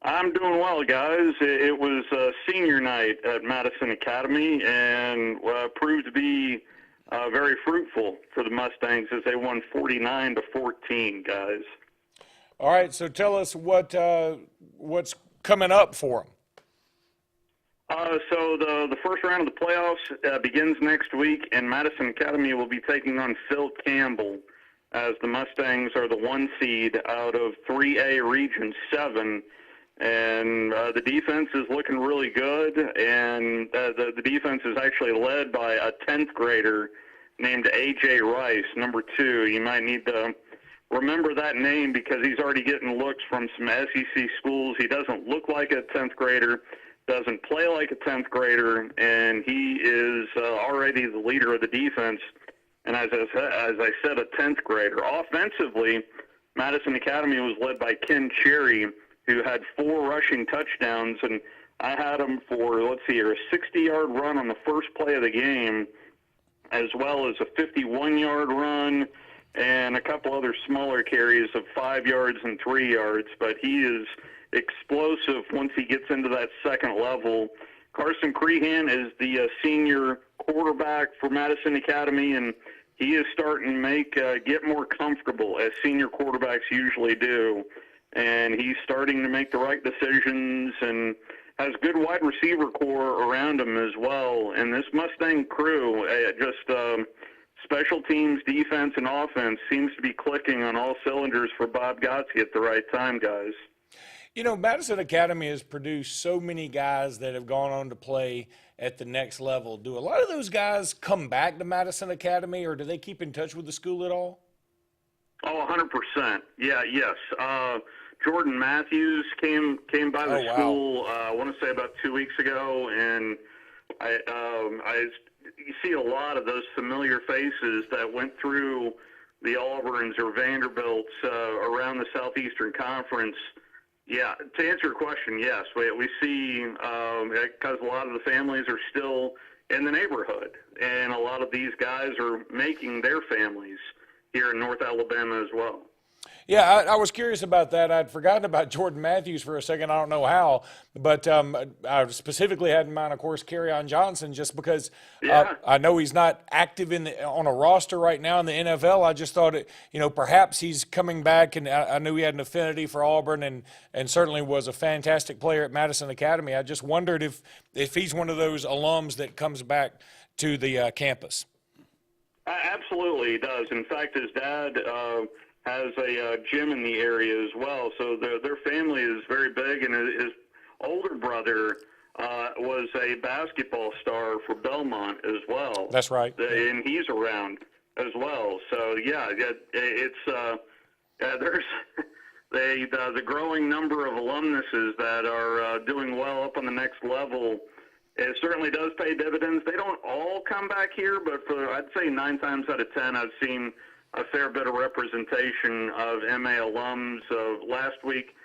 I'm doing well, guys. It was senior night at Madison Academy and proved to be very fruitful for the Mustangs as they won 49-14, guys. All right, so tell us what's coming up for them. So the first round of the playoffs begins next week, and Madison Academy will be taking on Phil Campbell as the Mustangs are the 1 seed out of 3A Region 7. And the defense is looking really good, and the defense is actually led by a 10th grader named A.J. Rice, number 2. You might need to remember that name because he's already getting looks from some SEC schools. He doesn't look like a 10th grader, doesn't play like a 10th grader, and he is already the leader of the defense. And as I said, a 10th grader. Offensively, Madison Academy was led by Ken Cherry, who had 4 rushing touchdowns, and I had him for, let's see here, a 60-yard run on the first play of the game, as well as a 51-yard run and a couple other smaller carries of 5 yards and 3 yards. But he is explosive once he gets into that second level. Carson Crehan is the senior quarterback for Madison Academy, and he is starting to get more comfortable, as senior quarterbacks usually do. And he's starting to make the right decisions and has good wide receiver core around him as well. And this Mustang crew, special teams, defense, and offense seems to be clicking on all cylinders for Bob Gotze at the right time, guys. You know, Madison Academy has produced so many guys that have gone on to play at the next level. Do a lot of those guys come back to Madison Academy, or do they keep in touch with the school at all? Oh, 100%. Yeah, yes. Jordan Matthews came by the school, I want to say about 2 weeks ago, and you see a lot of those familiar faces that went through the Auburns or Vanderbilts around the Southeastern Conference. Yeah, to answer your question, yes, we see, because a lot of the families are still in the neighborhood, and a lot of these guys are making their families here in North Alabama as well. Yeah, I was curious about that. I'd forgotten about Jordan Matthews for a second. I don't know how, but I specifically had in mind, of course, Kerryon Johnson, just because I know he's not active on a roster right now in the NFL. I just thought, perhaps he's coming back, and I knew he had an affinity for Auburn and certainly was a fantastic player at Madison Academy. I just wondered if he's one of those alums that comes back to the campus. Absolutely, he does. In fact, his dad has a gym in the area as well, so their family is very big, and his older brother was a basketball star for Belmont as well. That's right. And he's around as well. So, yeah, it's there's the growing number of alumnuses that are doing well up on the next level. It certainly does pay dividends. They don't all come back here, but I'd say 9 times out of 10 I've seen a fair bit of representation of MA alums. Last week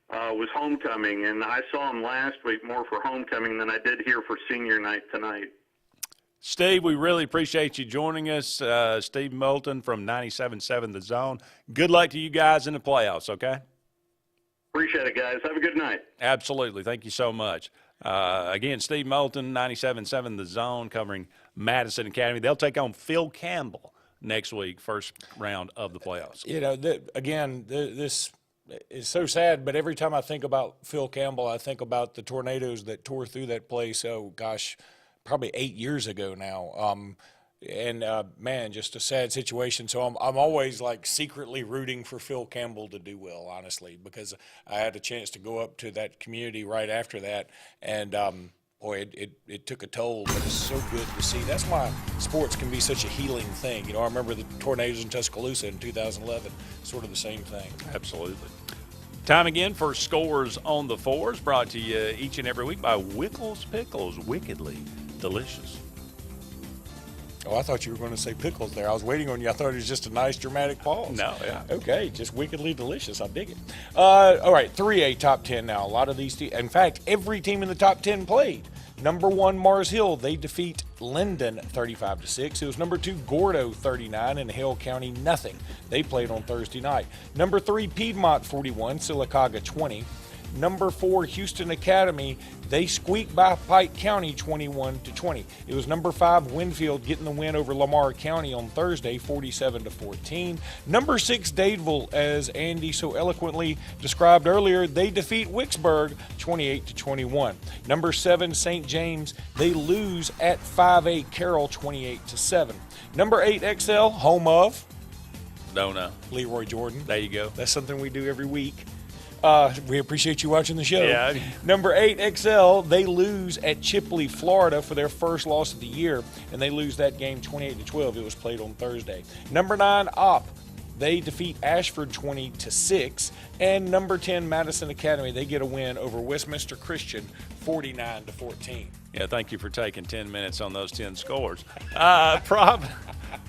was homecoming, and I saw them last week more for homecoming than I did here for senior night tonight. Steve, we really appreciate you joining us. Steve Moulton from 97.7 The Zone. Good luck to you guys in the playoffs, okay? Appreciate it, guys. Have a good night. Absolutely. Thank you so much. Again, Steve Moulton, 97.7 The Zone, covering Madison Academy. They'll take on Phil Campbell next week, first round of the playoffs. This is so sad, but every time I think about Phil Campbell, I think about the tornadoes that tore through that place, probably 8 years ago now. Man, just a sad situation. So I'm always secretly rooting for Phil Campbell to do well, honestly, because I had a chance to go up to that community right after that, and boy, it took a toll, but it's so good to see. That's why sports can be such a healing thing. I remember the tornadoes in Tuscaloosa in 2011, sort of the same thing. Absolutely. Time again for Scores on the Fours, brought to you each and every week by Wickles Pickles, wickedly delicious. Oh, I thought you were going to say pickles there. I was waiting on you. I thought it was just a nice dramatic pause. No, yeah. Okay, just wickedly delicious. I dig it. All right, 3A top 10 now. A lot of these in fact, every team in the top 10 played. Number 1, Mars Hill, they defeat Linden 35-6. It was number 2, Gordo 39, and Hale County nothing. They played on Thursday night. Number 3, Piedmont 41, Sylacauga 20. Number 4, Houston Academy, they squeaked by Pike County 21-20. It was number 5, Winfield getting the win over Lamar County on Thursday 47-14. Number 6, Dadeville, as Andy so eloquently described earlier, they defeat Wicksburg 28-21. Number 7, St. James, they lose at 5A Carroll 28-7. Number 8, XL, home of Don't know. Leroy Jordan. There you go. That's something we do every week. We appreciate you watching the show. Yeah. Number 8, XL, they lose at Chipley, Florida for their first loss of the year, and they lose that game 28-12. It was played on Thursday. Number 9, Opp, they defeat Ashford 20-6. And number 10, Madison Academy, they get a win over Westminster Christian 49-14. Yeah, thank you for taking 10 minutes on those 10 scores.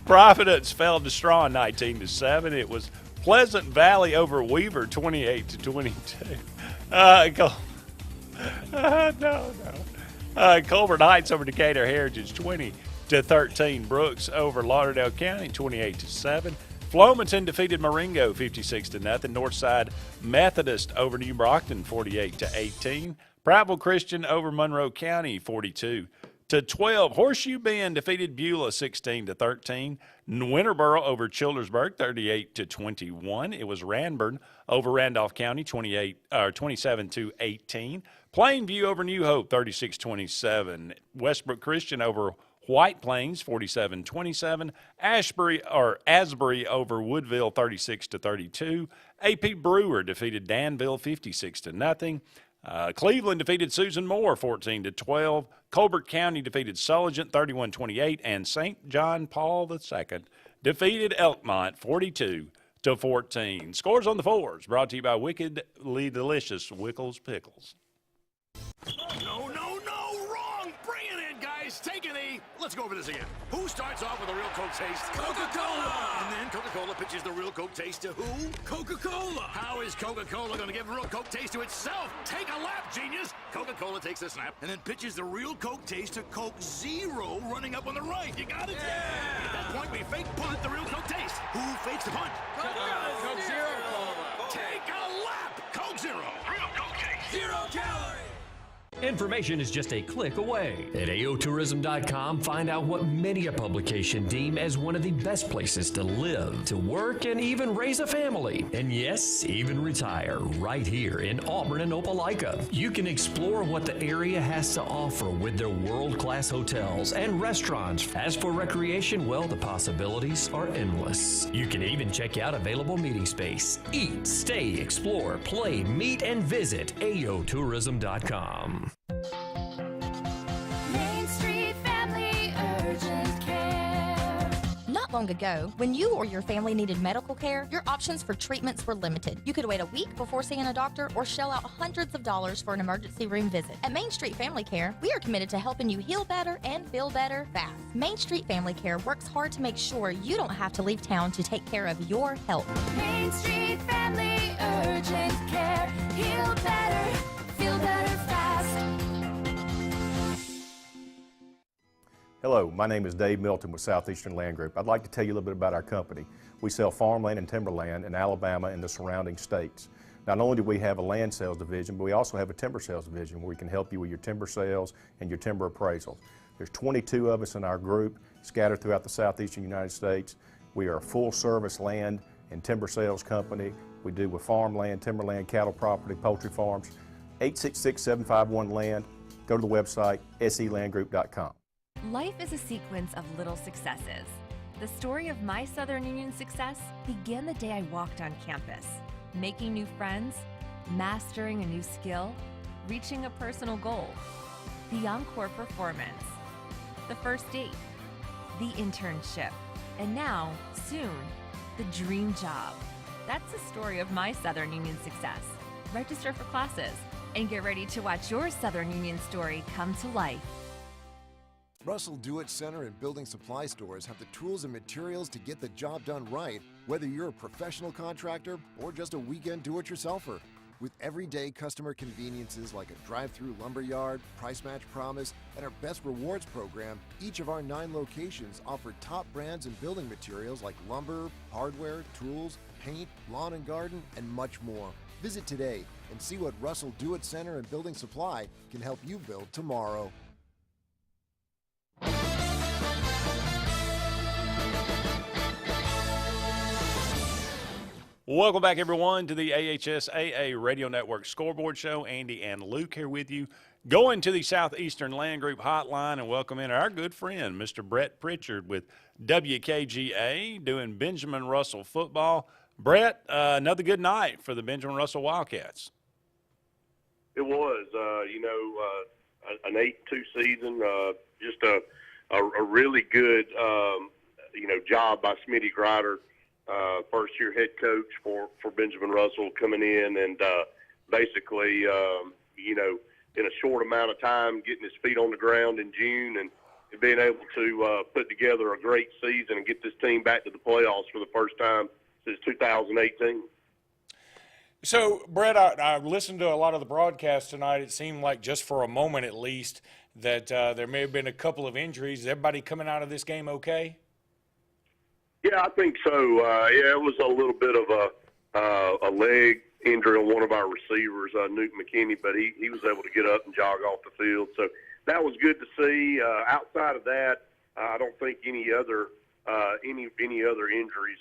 Providence fell to Strawn 19-7. It was Pleasant Valley over Weaver 28-22. Colbert Heights over Decatur Heritage 20-13. Brooks over Lauderdale County 28-7. Flomaton defeated Marengo 56-0. Northside Methodist over New Brockton 48-18. Prattville Christian over Monroe County 42-12. Horseshoe Bend defeated Beulah 16-13. Winterboro over Childersburg 38-21. It was Ranburn over Randolph County 27-18. Plainview over New Hope 36-27. Westbrook Christian over White Plains 47-27. Asbury over Woodville 36-32. AP Brewer defeated Danville 56-0. Cleveland defeated Susan Moore 14-12. Colbert County defeated Sulligent 31-28, and St. John Paul II defeated Elkmont 42-14. Scores on the fours brought to you by Wickedly Delicious Wickles Pickles. No, wrong! Bring it in, guys! Take an E! Let's go over this again. Who starts off with a real Coke taste? Coca-Cola! And then Coca-Cola pitches the real Coke taste to who? Coca-Cola! How is Coca-Cola going to give a real Coke taste to itself? Take a lap, genius! Coca-Cola takes a snap and then pitches the real Coke taste to Coke Zero running up on the right. You got it? Yeah! At that point, we fake punt the real Coke taste. Who fakes the punt? Coke Zero! Take a lap! Coke Zero! Real Coke taste! 0 calories! Information is just a click away. At AOTourism.com, find out what many a publication deem as one of the best places to live, to work, and even raise a family. And yes, even retire right here in Auburn and Opelika. You can explore what the area has to offer with their world-class hotels and restaurants. As for recreation, well, the possibilities are endless. You can even check out available meeting space. Eat, stay, explore, play, meet, and visit AOTourism.com. Main Street Family Urgent Care. Not long ago, when you or your family needed medical care, your options for treatments were limited. You could wait a week before seeing a doctor or shell out hundreds of dollars for an emergency room visit. At Main Street Family Care, we are committed to helping you heal better and feel better fast. Main Street Family Care works hard to make sure you don't have to leave town to take care of your health. Main Street Family Urgent Care. Heal better, feel better fast. Hello, my name is Dave Milton with Southeastern Land Group. I'd like to tell you a little bit about our company. We sell farmland and timberland in Alabama and the surrounding states. Not only do we have a land sales division, but we also have a timber sales division where we can help you with your timber sales and your timber appraisals. There's 22 of us in our group scattered throughout the southeastern United States. We are a full-service land and timber sales company. We do with farmland, timberland, cattle property, poultry farms. 866-751-LAND. Go to the website, selandgroup.com. Life is a sequence of little successes. The story of my Southern Union success began the day I walked on campus, making new friends, mastering a new skill, reaching a personal goal, the encore performance, the first date, the internship, and now, soon, the dream job. That's the story of my Southern Union success. Register for classes and get ready to watch your Southern Union story come to life. Russell Do-It Center and building supply stores have the tools and materials to get the job done right, whether you're a professional contractor or just a weekend do-it-yourselfer. With everyday customer conveniences like a drive-through lumberyard, price match promise, and our best rewards program, each of our 9 locations offer top brands and building materials like lumber, hardware, tools, paint, lawn and garden, and much more. Visit today and see what Russell Do-It Center and Building Supply can help you build tomorrow. Welcome back, everyone, to the AHSAA Radio Network Scoreboard Show. Andy and Luke here with you. Going to the Southeastern Land Group hotline and welcome in our good friend, Mr. Brett Pritchard with WKGA, doing Benjamin Russell football. Brett, another good night for the Benjamin Russell Wildcats. It was, an 8-2 season, just a really good, job by Smitty Grider. First-year head coach for Benjamin Russell coming in and basically, in a short amount of time, getting his feet on the ground in June and being able to put together a great season and get this team back to the playoffs for the first time since 2018. So, Brett, I listened to a lot of the broadcasts tonight. It seemed like just for a moment at least that there may have been a couple of injuries. Is everybody coming out of this game okay? Yeah, I think so. It was a little bit of a leg injury on one of our receivers, Newton McKinney, but he was able to get up and jog off the field. So that was good to see. Outside of that, I don't think any other injuries,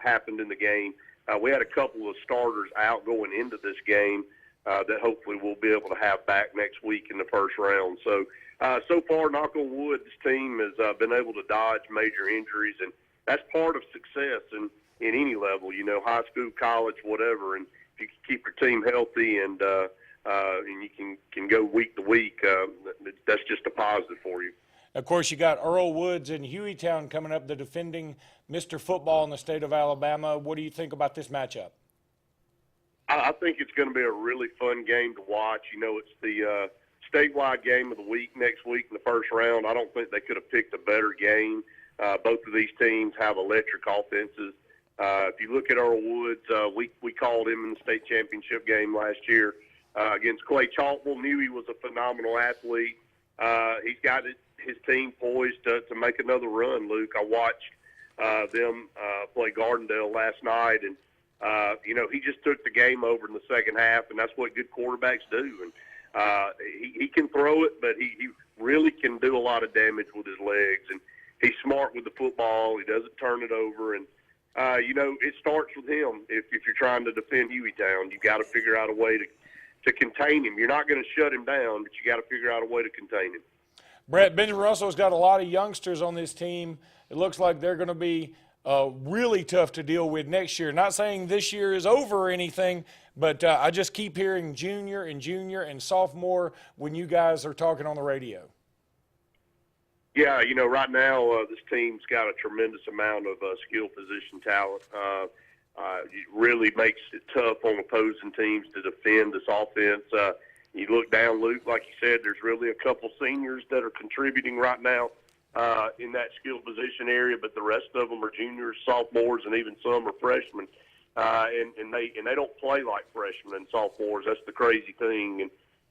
happened in the game. We had a couple of starters out going into this game that hopefully we'll be able to have back next week in the first round. So far, knock on wood, this team has been able to dodge major injuries, and that's part of success in any level, high school, college, whatever. And if you can keep your team healthy and you can go week to week, that's just a positive for you. Of course, you got Earl Woods and Hueytown coming up, the defending Mr. Football in the state of Alabama. What do you think about this matchup? I think it's going to be a really fun game to watch. It's the statewide game of the week next week in the first round. I don't think they could have picked a better game. Both of these teams have electric offenses. If you look at Earl Woods, we called him in the state championship game last year against Clay Chalkville. Knew he was a phenomenal athlete. He's got his team poised to make another run, Luke. I watched them play Gardendale last night, and he just took the game over in the second half, and that's what good quarterbacks do. And he can throw it, but he really can do a lot of damage with his legs, and he's smart with the football. He doesn't turn it over, and it starts with him. If you're trying to defend Hueytown, you got to figure out a way to contain him. You're not going to shut him down, but you got to figure out a way to contain him. Brett, Benjamin Russell's got a lot of youngsters on this team. It looks like they're going to be really tough to deal with next year. Not saying this year is over or anything, but I just keep hearing junior and sophomore when you guys are talking on the radio. Yeah, right now this team's got a tremendous amount of skill position talent. It really makes it tough on opposing teams to defend this offense. You look down, Luke, like you said, there's really a couple seniors that are contributing right now in that skill position area, but the rest of them are juniors, sophomores, and even some are freshmen. And they don't play like freshmen and sophomores. That's the crazy thing.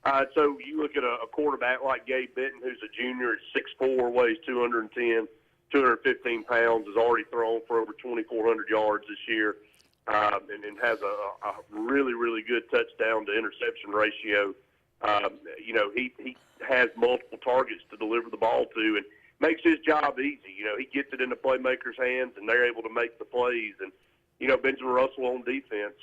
And so you look at a quarterback like Gabe Benton, who's a junior at 6'4", weighs 210, 215 pounds, has already thrown for over 2,400 yards this year, and has a really, really good touchdown to interception ratio. He has multiple targets to deliver the ball to, and makes his job easy. He gets it in the playmakers' hands, and they're able to make the plays. And Benjamin Russell on defense,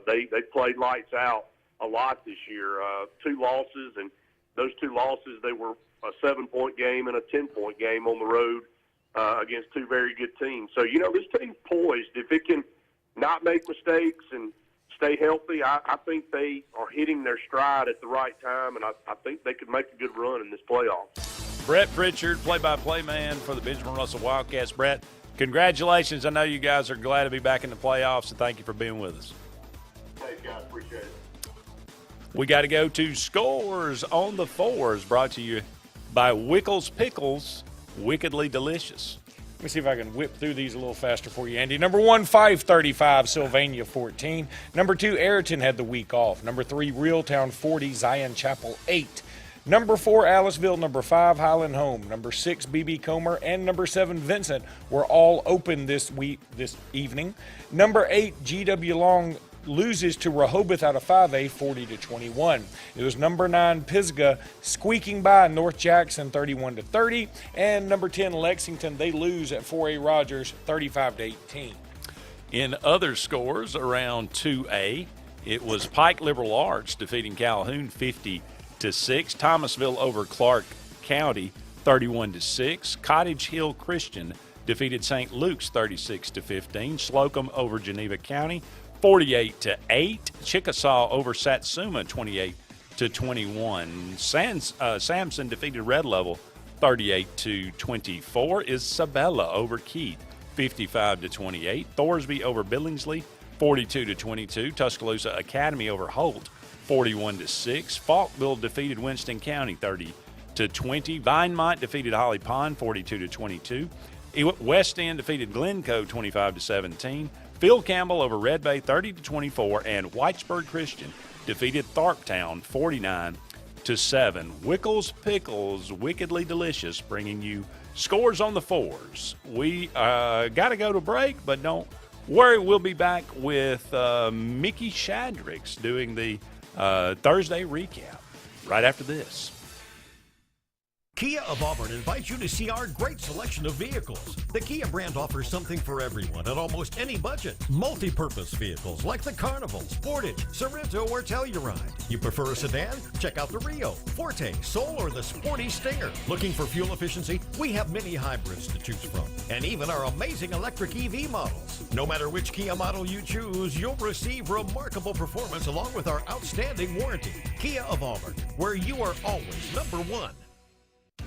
they played lights out a lot this year. 2 losses, and those 2 losses, they were a 7-point game and a 10-point game on the road against 2 very good teams. So this team's poised. If it can not make mistakes and stay healthy, I think they are hitting their stride at the right time, and I think they could make a good run in this playoff. Brett Pritchard, play-by-play man for the Benjamin Russell Wildcats. Brett, congratulations. I know you guys are glad to be back in the playoffs, and thank you for being with us. Thanks, guys. Appreciate it. We got to go to Scores on the Fours, brought to you by Wickles Pickles, wickedly delicious. Let me see if I can whip through these a little faster for you, Andy. Number 1, 535, Sylvania 14. Number 2, Ayrton had the week off. Number 3, Reeltown 40, Zion Chapel 8. Number 4, Aliceville. Number 5, Highland Home. Number 6, BB Comer. And number 7, Vincent were all open this evening. Number 8, GW Long loses to Rehoboth out of 5A 40-21. It was number 9 Pisgah squeaking by North Jackson 31-30, and number 10 Lexington, they lose at 4A Rogers 35-18. In other scores around 2A, it was Pike Liberal Arts defeating Calhoun 50-6, Thomasville over Clark County 31-6, Cottage Hill Christian defeated St. Luke's 36-15, Slocum over Geneva County 48-8, Chickasaw over Satsuma 28-21. Sampson defeated Red Level 38-24. Isabella over Keith 55-28. Thorsby over Billingsley 42-22. Tuscaloosa Academy over Holt 41-6. Falkville defeated Winston County 30-20. Vinemont defeated Holly Pond 42-22. West End defeated Glencoe 25-17. Phil Campbell over Red Bay 30-24, and Whitesburg Christian defeated Tharptown 49-7. Wickles Pickles, wickedly delicious, bringing you scores on the fours. We got to go to break, but don't worry, we'll be back with Mickey Shadricks doing the Thursday recap right after this. Kia of Auburn invites you to see our great selection of vehicles. The Kia brand offers something for everyone at almost any budget. Multi-purpose vehicles like the Carnival, Sportage, Sorrento, or Telluride. You prefer a sedan? Check out the Rio, Forte, Soul, or the sporty Stinger. Looking for fuel efficiency? We have many hybrids to choose from, and even our amazing electric EV models. No matter which Kia model you choose, you'll receive remarkable performance along with our outstanding warranty. Kia of Auburn, where you are always number one.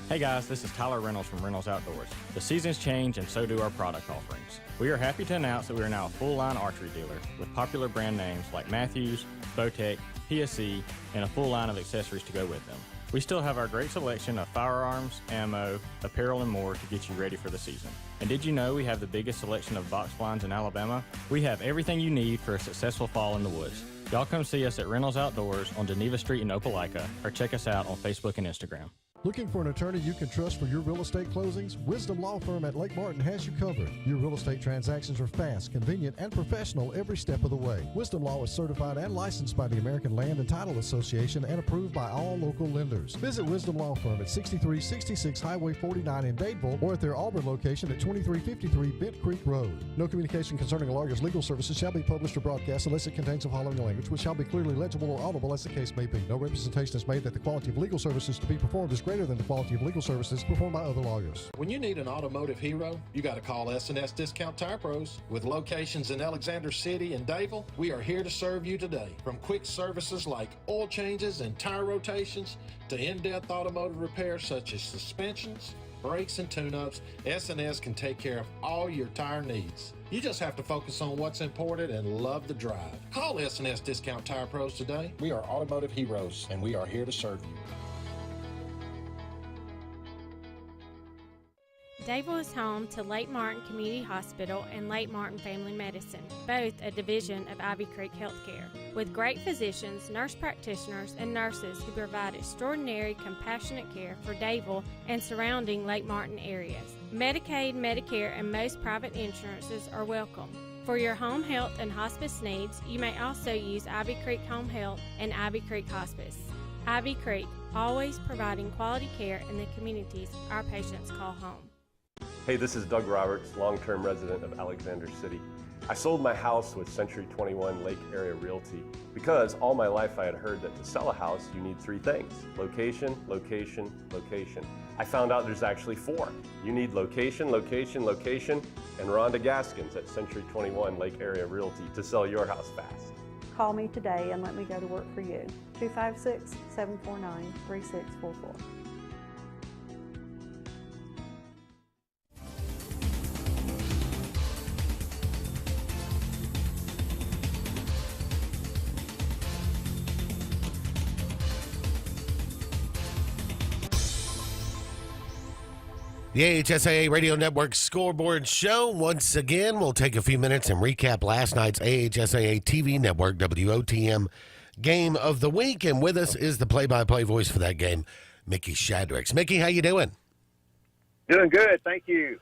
Hey guys, this is Tyler Reynolds from Reynolds Outdoors. The seasons change and so do our product offerings. We are happy to announce that we are now a full-line archery dealer with popular brand names like Matthews, Bowtech, PSE, and a full line of accessories to go with them. We still have our great selection of firearms, ammo, apparel, and more to get you ready for the season. And did you know we have the biggest selection of box blinds in Alabama? We have everything you need for a successful fall in the woods. Y'all come see us at Reynolds Outdoors on Geneva Street in Opelika, or check us out on Facebook and Instagram. Looking for an attorney you can trust for your real estate closings? Wisdom Law Firm at Lake Martin has you covered. Your real estate transactions are fast, convenient, and professional every step of the way. Wisdom Law is certified and licensed by the American Land and Title Association and approved by all local lenders. Visit Wisdom Law Firm at 6366 Highway 49 in Dadeville or at their Auburn location at 2353 Bent Creek Road. No communication concerning a lawyer's legal services shall be published or broadcast unless it contains the following language, which shall be clearly legible or audible as the case may be. No representation is made that the quality of legal services to be performed is greater than the quality of legal services performed by other lawyers. When you need an automotive hero, you got to call S&S Discount Tire Pros. With locations in Alexander City and Dadeville, we are here to serve you today. From quick services like oil changes and tire rotations to in-depth automotive repairs such as suspensions, brakes, and tune-ups, S&S can take care of all your tire needs. You just have to focus on what's important and love the drive. Call S&S Discount Tire Pros today. We are automotive heroes, and we are here to serve you. Dadeville is home to Lake Martin Community Hospital and Lake Martin Family Medicine, both a division of Ivy Creek Healthcare, with great physicians, nurse practitioners, and nurses who provide extraordinary, compassionate care for Dadeville and surrounding Lake Martin areas. Medicaid, Medicare, and most private insurances are welcome. For your home health and hospice needs, you may also use Ivy Creek Home Health and Ivy Creek Hospice. Ivy Creek, always providing quality care in the communities our patients call home. Hey, this is Doug Roberts, long-term resident of Alexander City. I sold my house with Century 21 Lake Area Realty because all my life I had heard that to sell a house you need three things: location, location, location. I found out there's actually four. You need location, location, location, and Rhonda Gaskins at Century 21 Lake Area Realty to sell your house fast. Call me today and let me go to work for you. 256-749-3644. The AHSAA Radio Network Scoreboard Show. Once again, we'll take a few minutes and recap last night's AHSAA TV Network WOTM Game of the Week. And with us is the play-by-play voice for that game, Mickey Shadricks. Mickey, how you doing? Doing good, thank you.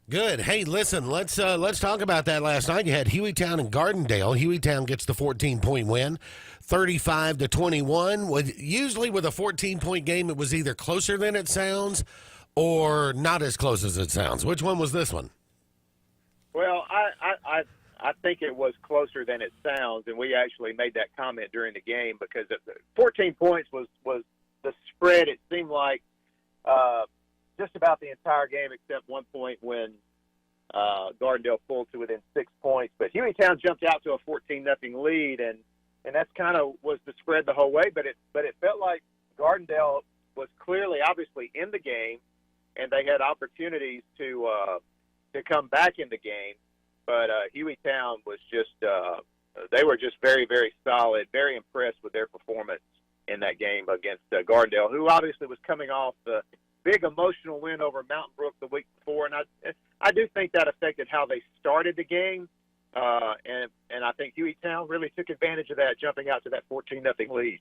Good. Hey, listen, let's talk about that last night. You had Hueytown and Gardendale. Hueytown gets the 14-point win, 35-21. Usually with a 14-point game, it was either closer than it sounds or not as close as it sounds. Which one was this one? Well, I think it was closer than it sounds, and we actually made that comment during the game because 14 points was the spread. It seemed like just about the entire game except one point when Gardendale pulled to within 6 points. But Hueytown jumped out to a 14-0 lead, and that's kind of was the spread the whole way. But it felt like Gardendale was clearly, obviously, in the game, and they had opportunities to come back in the game. But Hueytown was just they were just very, very solid, very impressed with their performance in that game against Gardendale, who obviously was coming off the big emotional win over Mountain Brook the week before. And I do think that affected how they started the game. And I think Hueytown really took advantage of that, jumping out to that 14-0 lead.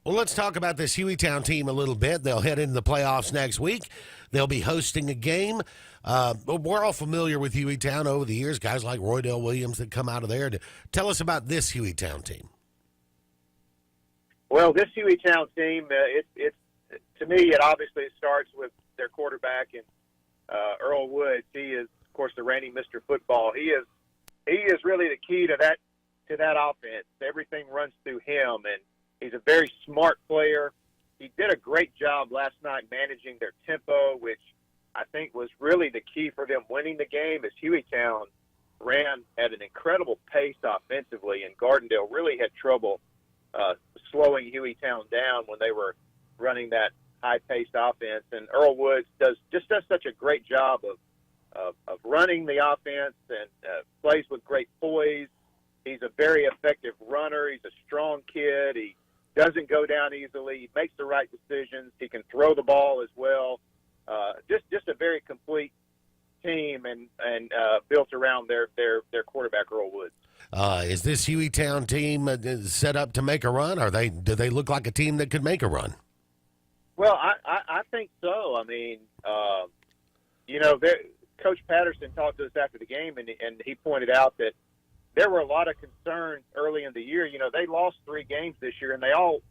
Well, let's talk about this Hueytown team a little bit. They'll head into the playoffs next week. They'll be hosting a game. We're all familiar with Hueytown over the years, guys like Roydell Williams that come out of there. Tell us about this Hueytown team. Well, this Hueytown team, it's to me, it obviously starts with their quarterback and Earl Woods. He is, of course, the reigning Mr. Football. He is really the key to that offense. Everything runs through him, and he's a very smart player. He did a great job last night managing their tempo, which I think was really the key for them winning the game, as Hueytown ran at an incredible pace offensively, and Gardendale really had trouble slowing Hueytown down when they were running that high-paced offense. And Earl Woods does such a great job of running the offense and plays with great poise. He's a very effective runner. He's a strong kid. He doesn't go down easily. He makes the right decisions. He can throw the ball as well. Just a very complete team and built around their quarterback, Earl Woods. Is this Hueytown team set up to make a run? Do they look like a team that could make a run? Well, I think so. I mean, Coach Patterson talked to us after the game, and he pointed out that there were a lot of concerns early in the year. You know, they lost 3 games this year, and all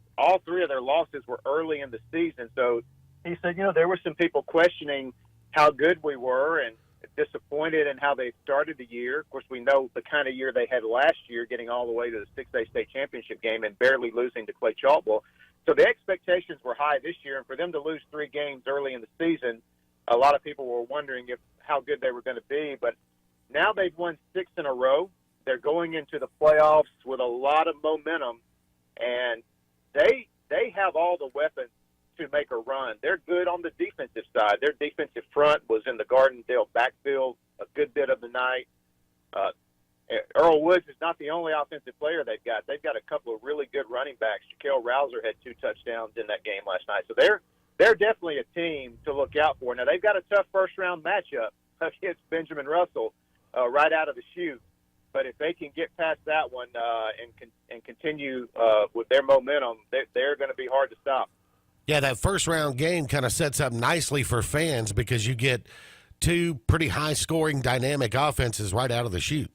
3 of their losses were early in the season. So he said, there were some people questioning how good we were and disappointed in how they started the year. Of course, we know the kind of year they had last year, getting all the way to the 6A state championship game and barely losing to Clay Chalkville. So the expectations were high this year, and for them to lose 3 games early in the season, a lot of people were wondering how good they were going to be. But now they've won 6 in a row. They're going into the playoffs with a lot of momentum, and they have all the weapons to make a run. They're good on the defensive side. Their defensive front was in the Gardendale backfield a good bit of the night. Earl Woods is not the only offensive player they've got. They've got a couple of really good running backs. Shaquille Rouser had 2 touchdowns in that game last night. So they're definitely a team to look out for. Now, they've got a tough first-round matchup against Benjamin Russell right out of the chute. But if they can get past that one and continue with their momentum, they're going to be hard to stop. Yeah, that first-round game kind of sets up nicely for fans because you get 2 pretty high-scoring, dynamic offenses right out of the chute.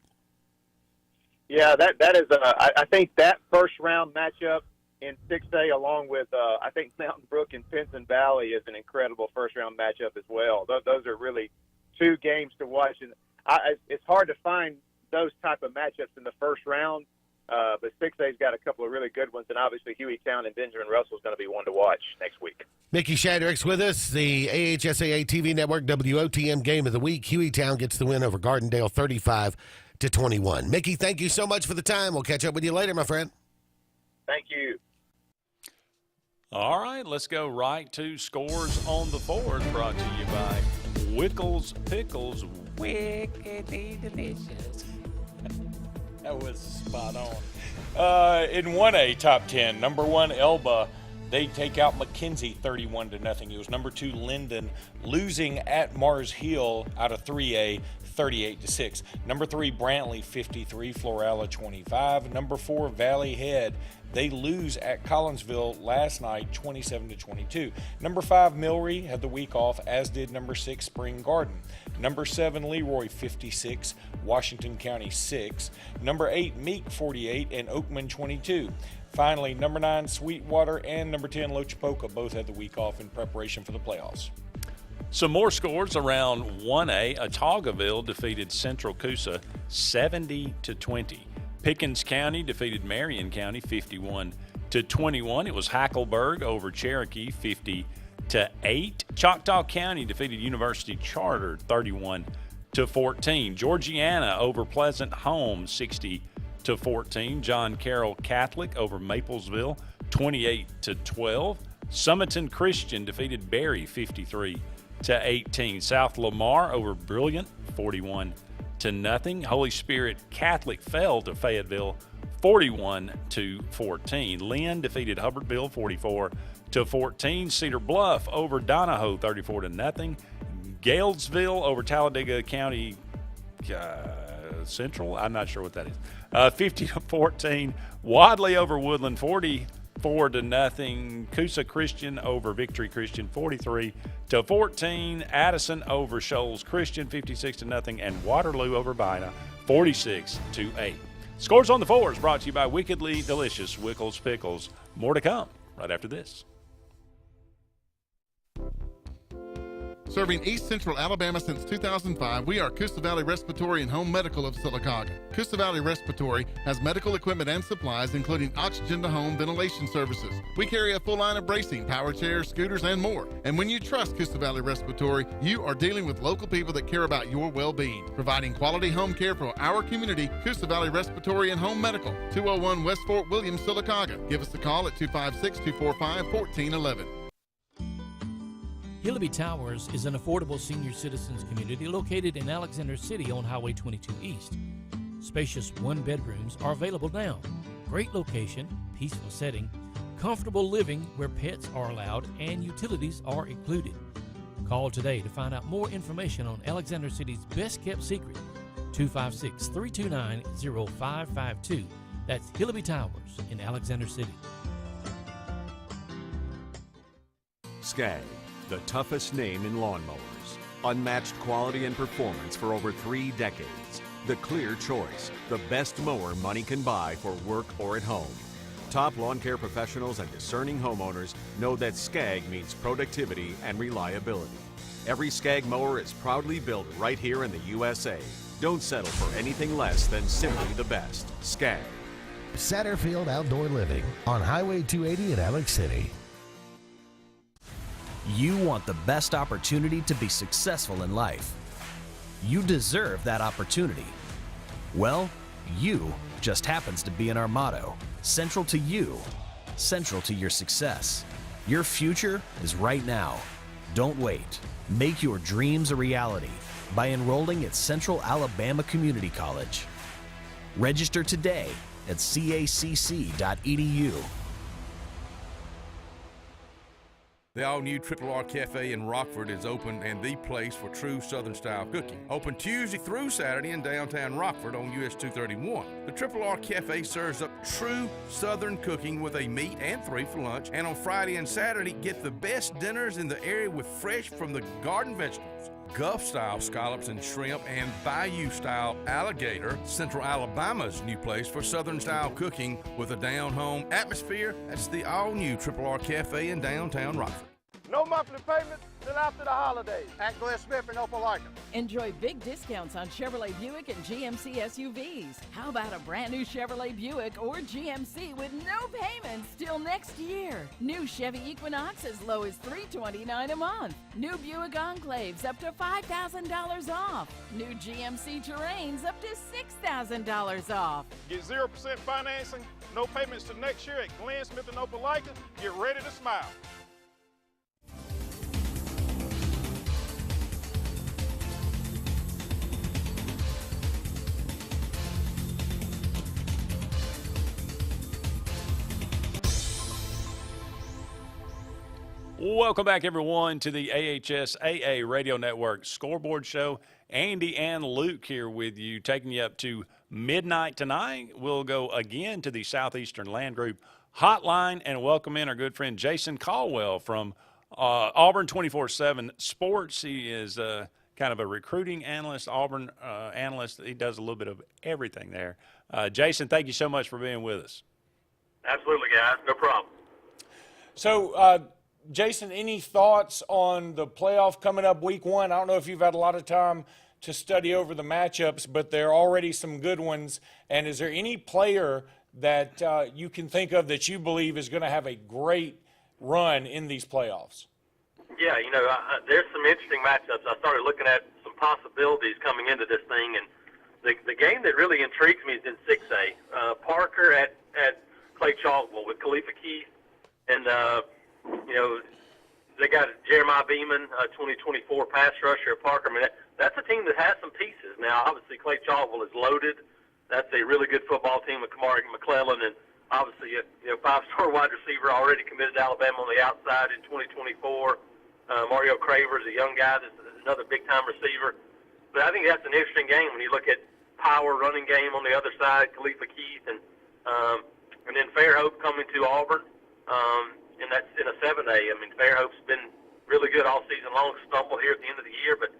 Yeah, that is. I think that first-round matchup in 6A, along with I think Mountain Brook and Pinson Valley, is an incredible first-round matchup as well. Those are really 2 games to watch, and it's hard to find those type of matchups in the first round. But 6A's got a couple of really good ones, and obviously Hueytown and Benjamin Russell is going to be one to watch next week. Mickey Shadricks with us, the AHSAA TV Network WOTM Game of the Week. Hueytown gets the win over Gardendale 35-21. Mickey, thank you so much for the time. We'll catch up with you later, my friend. Thank you. All right, let's go right to Scores on the Board, brought to you by Wickles Pickles. Wickedly delicious. That was spot on. In 1A top 10, number 1 Elba They take out McKenzie 31-0. It was number 2 Linden losing at Mars Hill out of 3A 38-6. Number 3 Brantley 53, Florala 25. Number 4 Valley Head, they lose at Collinsville last night 27-22. Number 5 Milry had the week off, as did number 6 Spring Garden. Number 7 Leroy 56, Washington County 6. Number 8 Meek 48 and Oakman 22. Finally, number 9 Sweetwater and number 10 Lochapoka both had the week off in preparation for the playoffs. Some more scores around 1A. Autaugaville defeated Central Coosa 70-20. Pickens County defeated Marion County 51-21. It was Hackleburg over Cherokee 50-8. Choctaw County defeated University Charter 31-14. Georgiana over Pleasant Home 60-14. John Carroll Catholic over Maplesville 28-12. Summerton Christian defeated Berry 53-18. South Lamar over Brilliant 41-0. Holy Spirit Catholic fell to Fayetteville 41-14. Lynn defeated Hubbardville 44-14. Cedar Bluff over Donahoe 34-0. Galesville over Talladega County Central. I'm not sure what that is. 50-14. Wadley over Woodland 44-0. Coosa Christian over Victory Christian 43-14. Addison over Shoals Christian 56-0. And Waterloo over Bina 46-8. Scores on the Fours brought to you by Wickedly Delicious Wickles Pickles. More to come right after this. Serving East Central Alabama since 2005, we are Coosa Valley Respiratory and Home Medical of Sylacauga. Coosa Valley Respiratory has medical equipment and supplies, including oxygen-to-home ventilation services. We carry a full line of bracing, power chairs, scooters, and more. And when you trust Coosa Valley Respiratory, you are dealing with local people that care about your well-being. Providing quality home care for our community, Coosa Valley Respiratory and Home Medical, 201 West Fort William, Sylacauga. Give us a call at 256-245-1411. Hillaby Towers is an affordable senior citizens community located in Alexander City on Highway 22 East. Spacious one-bedrooms are available now. Great location, peaceful setting, comfortable living where pets are allowed and utilities are included. Call today to find out more information on Alexander City's best-kept secret, 256-329-0552. That's Hillaby Towers in Alexander City. Skag, the toughest name in lawnmowers. Unmatched quality and performance for over 3 decades. The clear choice, the best mower money can buy for work or at home. Top lawn care professionals and discerning homeowners know that Skag means productivity and reliability. Every Skag mower is proudly built right here in the USA. Don't settle for anything less than simply the best. Skag. Satterfield Outdoor Living on Highway 280 in Alex City. You want the best opportunity to be successful in life. You deserve that opportunity. Well, you just happens to be in our motto. Central to you, central to your success. Your future is right now. Don't wait. Make your dreams a reality by enrolling at Central Alabama Community College. Register today at cacc.edu. The all-new Triple R Cafe in Rockford is open and the place for true Southern-style cooking. Open Tuesday through Saturday in downtown Rockford on US 231. The Triple R Cafe serves up true Southern cooking with a meat and 3 for lunch. And on Friday and Saturday, get the best dinners in the area with fresh from the garden vegetables. Gulf-style scallops and shrimp, and Bayou-style alligator. Central Alabama's new place for Southern-style cooking with a down-home atmosphere. That's the all-new Triple R Cafe in downtown Rockford. No monthly payments till after the holidays. At Glenn Smith in Opelika. Enjoy big discounts on Chevrolet Buick and GMC SUVs. How about a brand new Chevrolet Buick or GMC with no payments till next year? New Chevy Equinox as low as $329 a month. New Buick Enclaves up to $5,000 off. New GMC Terrains up to $6,000 off. Get 0% financing, no payments till next year at Glenn Smith in Opelika. Get ready to smile. Welcome back, everyone, to the AHSAA Radio Network Scoreboard Show. Andy and Luke here with you, taking you up to midnight tonight. We'll go again to the Southeastern Land Group hotline and welcome in our good friend Jason Caldwell from Auburn 24/7 Sports. He is kind of a recruiting analyst, Auburn analyst. He does a little bit of everything there. Jason, thank you so much for being with us. Absolutely, guys. No problem. So, Jason, any thoughts on the playoff coming up week one? I don't know if you've had a lot of time to study over the matchups, but there are already some good ones. And is there any player that you can think of that you believe is going to have a great run in these playoffs? Yeah, there's some interesting matchups. I started looking at some possibilities coming into this thing, and the game that really intrigues me is in 6A. Parker at Clay Chalkville with Khalifa Keith, and they got Jeremiah Beeman, 2024 pass rusher at Parker. I mean, that's a team that has some pieces. Now, obviously, Clay Chalkville is loaded. That's a really good football team with Kamari McClellan, and obviously, five-star wide receiver already committed to Alabama on the outside in 2024. Mario Craver is a young guy that's another big-time receiver. But I think that's an interesting game when you look at power running game on the other side, Khalifa Keith, and then Fairhope coming to Auburn, and that's in a 7A. I mean, Fairhope's been really good all season long, stumbled here at the end of the year, but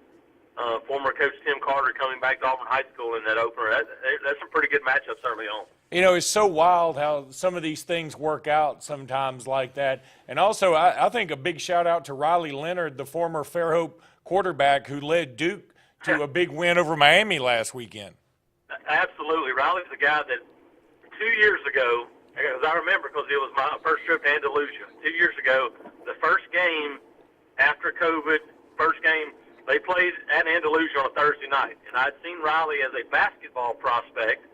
former coach Tim Carter coming back to Auburn High School in that opener. That's some pretty good matchups early on. It's so wild how some of these things work out sometimes like that. And also, I think a big shout-out to Riley Leonard, the former Fairhope quarterback who led Duke to a big win over Miami last weekend. Absolutely. Riley's the guy that 2 years ago, as I remember because it was my first trip to Andalusia, 2 years ago, the first game after COVID, first game, they played at Andalusia on a Thursday night. And I'd seen Riley as a basketball prospect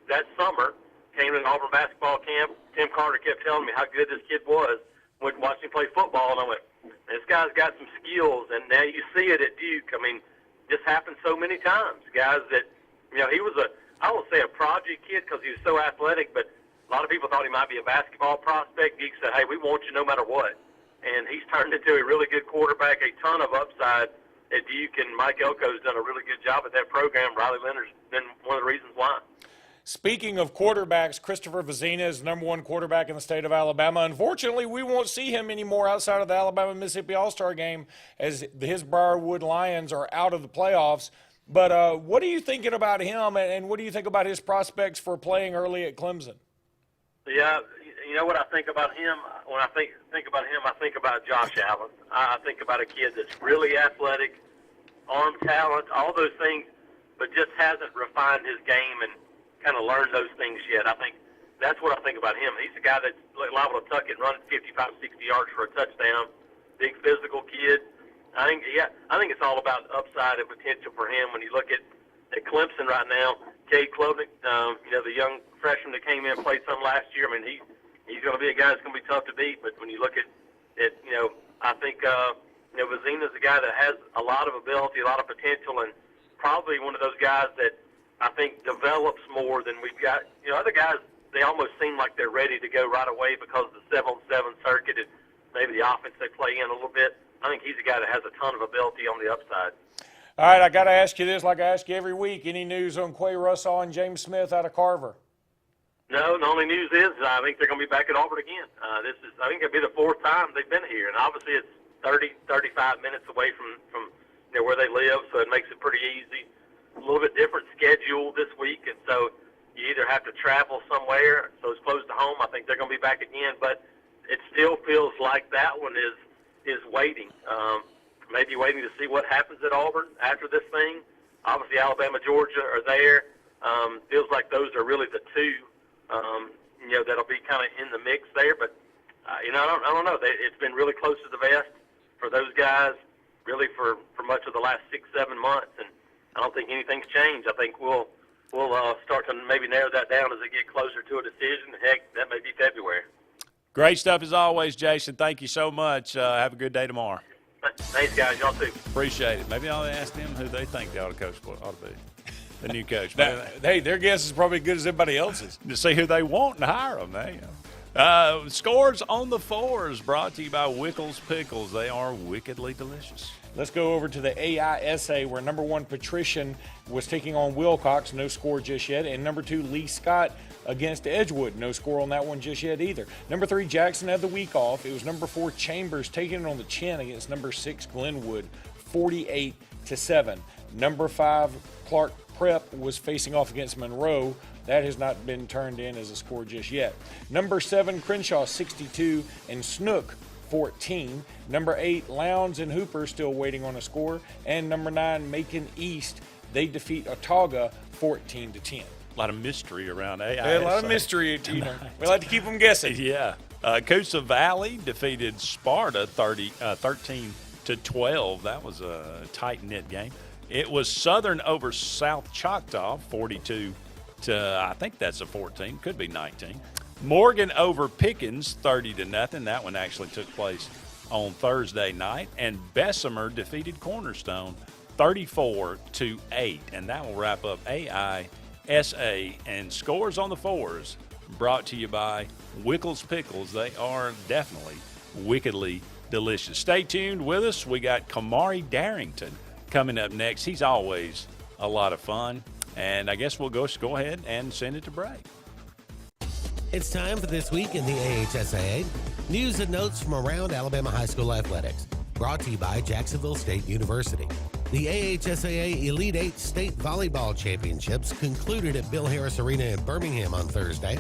that summer, came to an Auburn basketball camp. Tim Carter kept telling me how good this kid was. Went and watched him play football, and I went, this guy's got some skills. And now you see it at Duke. I mean, this happened so many times. Guys that, he was I won't say a project kid because he was so athletic, but a lot of people thought he might be a basketball prospect. Duke said, hey, we want you no matter what. And he's turned into a really good quarterback, a ton of upside at Duke, and Mike Elko's done a really good job at that program. Riley Leonard's been one of the reasons why. Speaking of quarterbacks, Christopher Vazina is the number one quarterback in the state of Alabama. Unfortunately, we won't see him anymore outside of the Alabama-Mississippi All-Star game as his Briarwood Lions are out of the playoffs. But what are you thinking about him, and what do you think about his prospects for playing early at Clemson? Yeah, you know what I think about him? When I think about him, I think about Josh Allen. I think about a kid that's really athletic, arm talent, all those things, but just hasn't refined his game and kind of learned those things yet. I think that's what I think about him. He's a guy that's liable to tuck it and run 55, 60 yards for a touchdown. Big physical kid. I think it's all about upside and potential for him. When you look at Clemson right now, Cade Klubnik, the young freshman that came in and played some last year. I mean, he's going to be a guy that's going to be tough to beat. But when you look at I think Vazina's a guy that has a lot of ability, a lot of potential, and probably one of those guys that I think develops more than we've got. Other guys, they almost seem like they're ready to go right away because of the 7-on-7 circuit and maybe the offense they play in a little bit. I think he's a guy that has a ton of ability on the upside. All right, I got to ask you this like I ask you every week. Any news on Quay Russell and James Smith out of Carver? No, the only news is I think they're going to be back at Auburn again. I think it'll be the fourth time they've been here, and obviously it's 35 minutes away from where they live, so it makes it pretty easy. A little bit different schedule this week, and so you either have to travel somewhere, so it's close to home. I think they're going to be back again, but it still feels like that one is waiting. Maybe waiting to see what happens at Auburn after this thing. Obviously, Alabama, Georgia are there. Feels like those are really the two, that'll be kind of in the mix there. But, I don't know. It's been really close to the vest for those guys really for much of the last 6-7 months. And I don't think anything's changed. I think we'll start to maybe narrow that down as they get closer to a decision. Heck, that may be February. Great stuff as always, Jason. Thank you so much. Have a good day tomorrow. Thanks, guys. Y'all too. Appreciate it. Maybe I'll ask them who they think the coach ought to be. The new coach. Hey, their guess is probably as good as everybody else's. To see who they want and hire them. Scores on the fours brought to you by Wickles Pickles. They are wickedly delicious. Let's go over to the AHSAA, where number 1 Patrician was taking on Wilcox. No score just yet. And number 2 Lee Scott against Edgewood. No score on that one just yet either. Number 3 Jackson had the week off. It was number 4 Chambers taking it on the chin against number 6 Glenwood, 48-7. Number 5 Clark Prep was facing off against Monroe. That has not been turned in as a score just yet. Number 7 Crenshaw 62 and Snook 14. Number 8 Lowndes and Hooper still waiting on a score. And number 9 Macon East, they defeat Autauga 14-10. A lot of mystery around AHSAA. Yeah, a lot of mystery. You know, we like to keep them guessing. Yeah. Coosa Valley defeated Sparta 13-12. That was a tight-knit game. It was Southern over South Choctaw 42 to, I think that's a 14, could be 19. Morgan over Pickens 30-0. That one actually took place on Thursday night. And Bessemer defeated Cornerstone 34-8. And that will wrap up AHSAA and Scores on the Fours, brought to you by Wickles Pickles. They are definitely wickedly delicious. Stay tuned with us. We got Kamari Darrington coming up next. He's always a lot of fun. And I guess we'll go ahead and send it to break. It's time for This Week in the AHSAA. News and notes from around Alabama high school athletics. Brought to you by Jacksonville State University. The AHSAA Elite 8 State Volleyball Championships concluded at Bill Harris Arena in Birmingham on Thursday.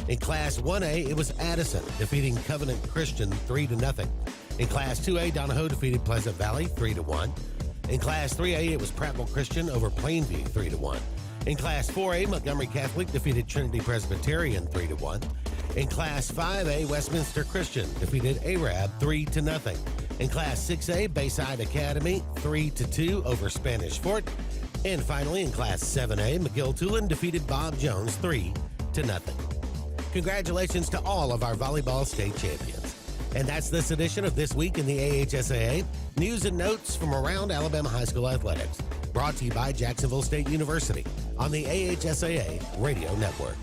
In Class 1A, it was Addison defeating Covenant Christian 3-0. In Class 2A, Donahoe defeated Pleasant Valley 3-1. In Class 3A, it was Prattville Christian over Plainview 3-1. In Class 4A, Montgomery Catholic defeated Trinity Presbyterian 3-1. In Class 5A, Westminster Christian defeated Arab 3-0. In Class 6A, Bayside Academy 3-2 over Spanish Fort. And finally, in Class 7A, McGill-Tulane defeated Bob Jones 3-0. Congratulations to all of our volleyball state champions. And that's this edition of This Week in the AHSAA. News and notes from around Alabama high school athletics. Brought to you by Jacksonville State University on the AHSAA Radio Network.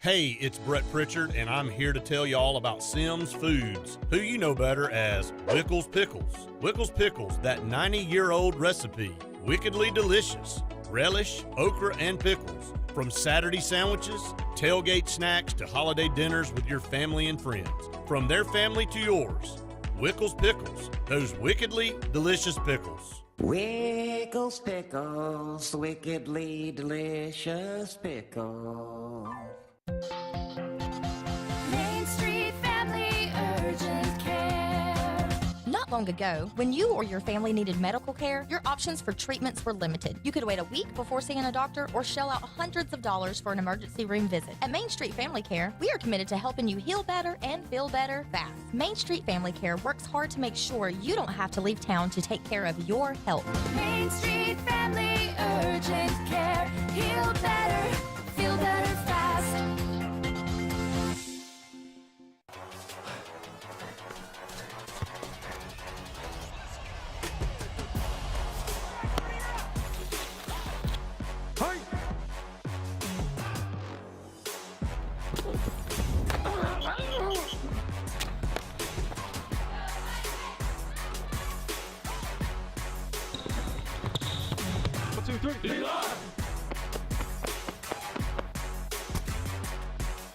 Hey, it's Brett Pritchard, and I'm here to tell you all about Sims Foods, who you know better as Wickles Pickles. Wickles Pickles, that 90-year-old recipe, wickedly delicious. Relish, okra, and pickles. From Saturday sandwiches, tailgate snacks, to holiday dinners with your family and friends. From their family to yours, Wickles Pickles, those wickedly delicious pickles. Wickles Pickles, wickedly delicious pickles. Main Street Family Urgent Care. Not long ago, when you or your family needed medical care, your options for treatments were limited. You could wait a week before seeing a doctor or shell out hundreds of dollars for an emergency room visit. At Main Street Family Care, we are committed to helping you heal better and feel better fast. Main Street Family Care works hard to make sure you don't have to leave town to take care of your health. Main Street Family Urgent Care. Heal better, feel better fast.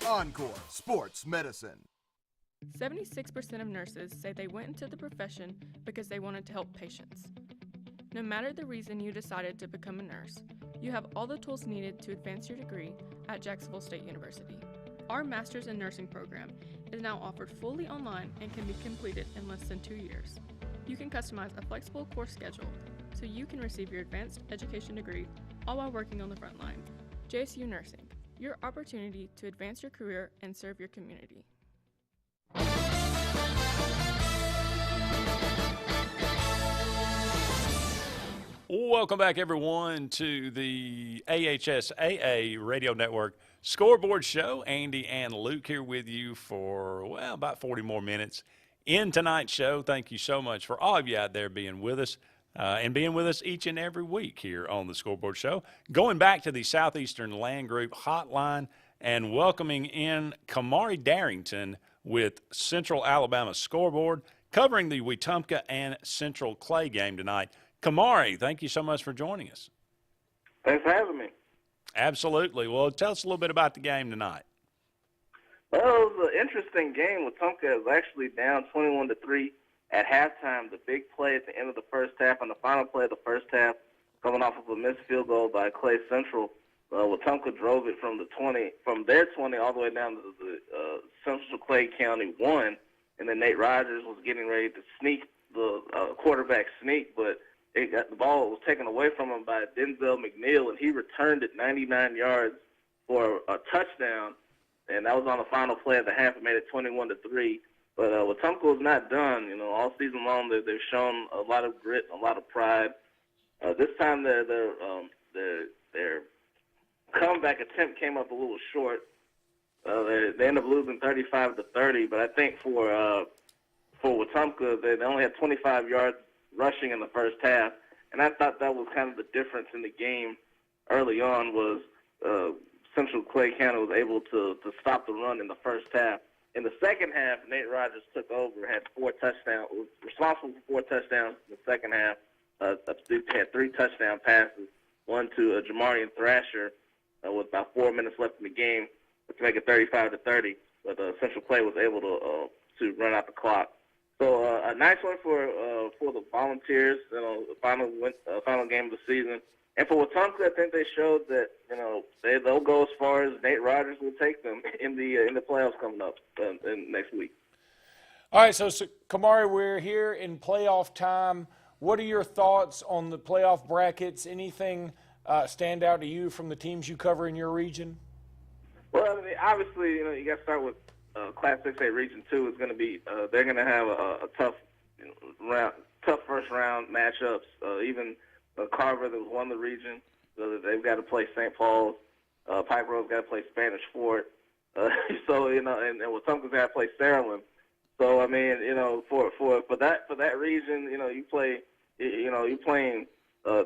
Encore Sports Medicine. 76% of nurses say they went into the profession because they wanted to help patients. No matter the reason you decided to become a nurse, you have all the tools needed to advance your degree at Jacksonville State University. Our Master's in Nursing program is now offered fully online and can be completed in less than 2 years. You can customize a flexible course schedule so you can receive your advanced education degree all while working on the front line. JSU Nursing, your opportunity to advance your career and serve your community. Welcome back, everyone, to the AHSAA Radio Network Scoreboard Show. Andy and Luke here with you for, well, about 40 more minutes in tonight's show. Thank you so much for all of you out there being with us and being with us each and every week here on the Scoreboard Show. Going back to the Southeastern Land Group hotline and welcoming in Kamari Darrington with Central Alabama Scoreboard, covering the Wetumpka and Central Clay game tonight. Kamari, thank you so much for joining us. Thanks for having me. Absolutely. Well, tell us a little bit about the game tonight. Well, it was an interesting game. Wetumpka was actually down 21-3 at halftime. The big play at the end of the first half and the final play of the first half, coming off of a missed field goal by Clay Central. Wetumpka drove it from their 20 all the way down to the Central Clay County 1, and then Nate Rogers was getting ready to sneak the quarterback sneak, but the ball was taken away from him by Denzel McNeil, and he returned it 99 yards for a touchdown, and that was on the final play of the half. It made it 21-3. But Wetumpka was not done. You know, all season long they've shown a lot of grit, a lot of pride. This time their comeback attempt came up a little short. They ended up losing 35-30. But I think for Wetumpka, they only had 25 yards rushing in the first half, and I thought that was kind of the difference in the game early on. Was Central Clay County was able to stop the run in the first half. In the second half, Nate Rogers took over, had 4 touchdowns, was responsible for 4 touchdowns in the second half. Had 3 touchdown passes, one to Jamarian Thrasher with about 4 minutes left in the game to make it 35-30. But Central Clay was able to run out the clock. So a nice one for the Volunteers. You know, the final game of the season. And for Wetumpka, I think they showed that, you know, they'll go as far as Nate Rogers will take them in the playoffs coming up in next week. All right, so Kamari, we're here in playoff time. What are your thoughts on the playoff brackets? Anything stand out to you from the teams you cover in your region? Well, I mean, obviously, you know, you got to start with Class 6A Region 2 is going to be they're going to have a tough first round matchups. Even Carver, that won the region, they've got to play St. Paul's. Pike Road's got to play Spanish Fort. So you know, and Wetumpka's got to play Saraland. So I mean, you know, for that region, you know, you're playing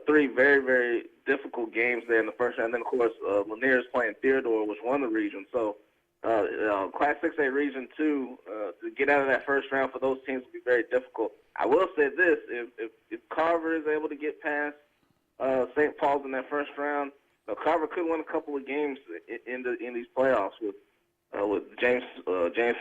3 very, very difficult games there in the first round. And then of course Lanier's playing Theodore, which won the region. So Class 6A Region 2 to get out of that first round for those teams will be very difficult. I will say this: if Carver is able to get past St. Paul's in that first round, Carver could win a couple of games in these playoffs with James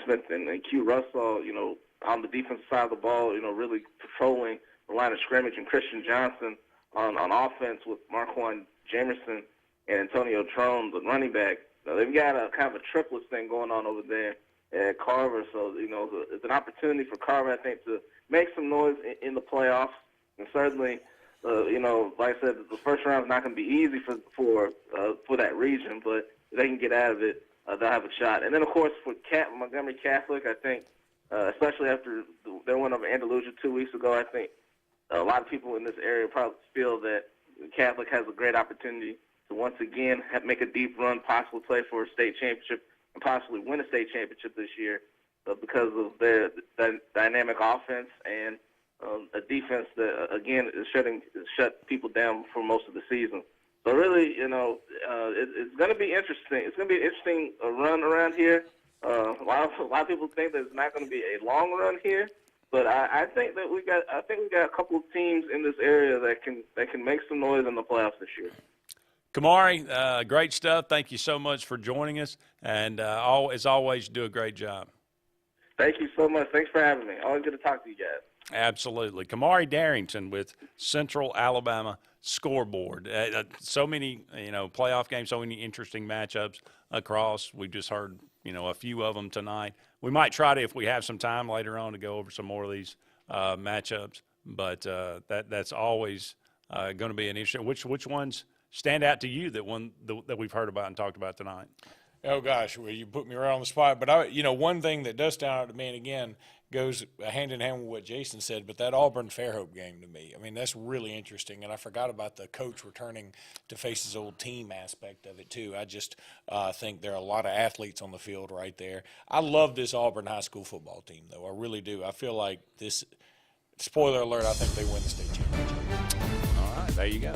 Smith and Q Russell, you know, on the defensive side of the ball, you know, really patrolling the line of scrimmage, and Christian Johnson on offense with Marquand Jamerson and Antonio Trone, the running back. They've got a kind of a triplets thing going on over there at Carver, so you know it's an opportunity for Carver, I think, to make some noise in the playoffs. And certainly, you know, like I said, the first round is not going to be easy for that region, but if they can get out of it, they'll have a shot. And then, of course, for Montgomery Catholic, I think, especially after their win over Andalusia 2 weeks ago, I think a lot of people in this area probably feel that Catholic has a great opportunity to once again make a deep run, possibly play for a state championship, and possibly win a state championship this year because of their dynamic offense and a defense that, again, is shut people down for most of the season. So really, you know, it's going to be interesting. It's going to be an interesting run around here. A lot of people think that it's not going to be a long run here, but I think that we got a couple of teams in this area that can make some noise in the playoffs this year. Kamari, great stuff. Thank you so much for joining us, and as always, you do a great job. Thank you so much. Thanks for having me. Always good to talk to you guys. Absolutely. Kamari Darrington with Central Alabama Scoreboard. So many, you know, playoff games, so many interesting matchups across. We just heard, you know, a few of them tonight. We might try to, if we have some time later on, to go over some more of these matchups. But that's always going to be an issue. Which ones stand out to you that we've heard about and talked about tonight? Oh gosh, well, you put me right on the spot. But one thing that does stand out to me, and again, goes hand in hand with what Jason said, but that Auburn-Fairhope game to me, I mean, that's really interesting. And I forgot about the coach returning to face his old team aspect of it, too. I just think there are a lot of athletes on the field right there. I love this Auburn high school football team, though. I really do. I feel like this – spoiler alert, I think they win the state championship. All right, there you go.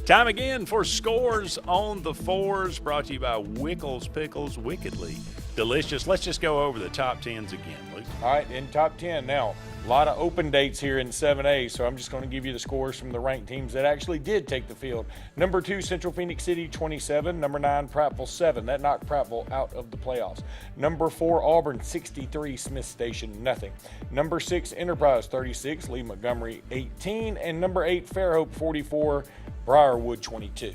Time again for Scores on the Fours, brought to you by Wickles Pickles, wickedly delicious. Let's just go over the top 10s again, Luke. All right, in top 10 now. A lot of open dates here in 7A, so I'm just going to give you the scores from the ranked teams that actually did take the field. Number 2, Central Phoenix City, 27. Number 9, Prattville, 7. That knocked Prattville out of the playoffs. Number 4, Auburn, 63. Smith Station, nothing. Number 6, Enterprise, 36. Lee Montgomery, 18. And number 8, Fairhope, 44. Briarwood, 22.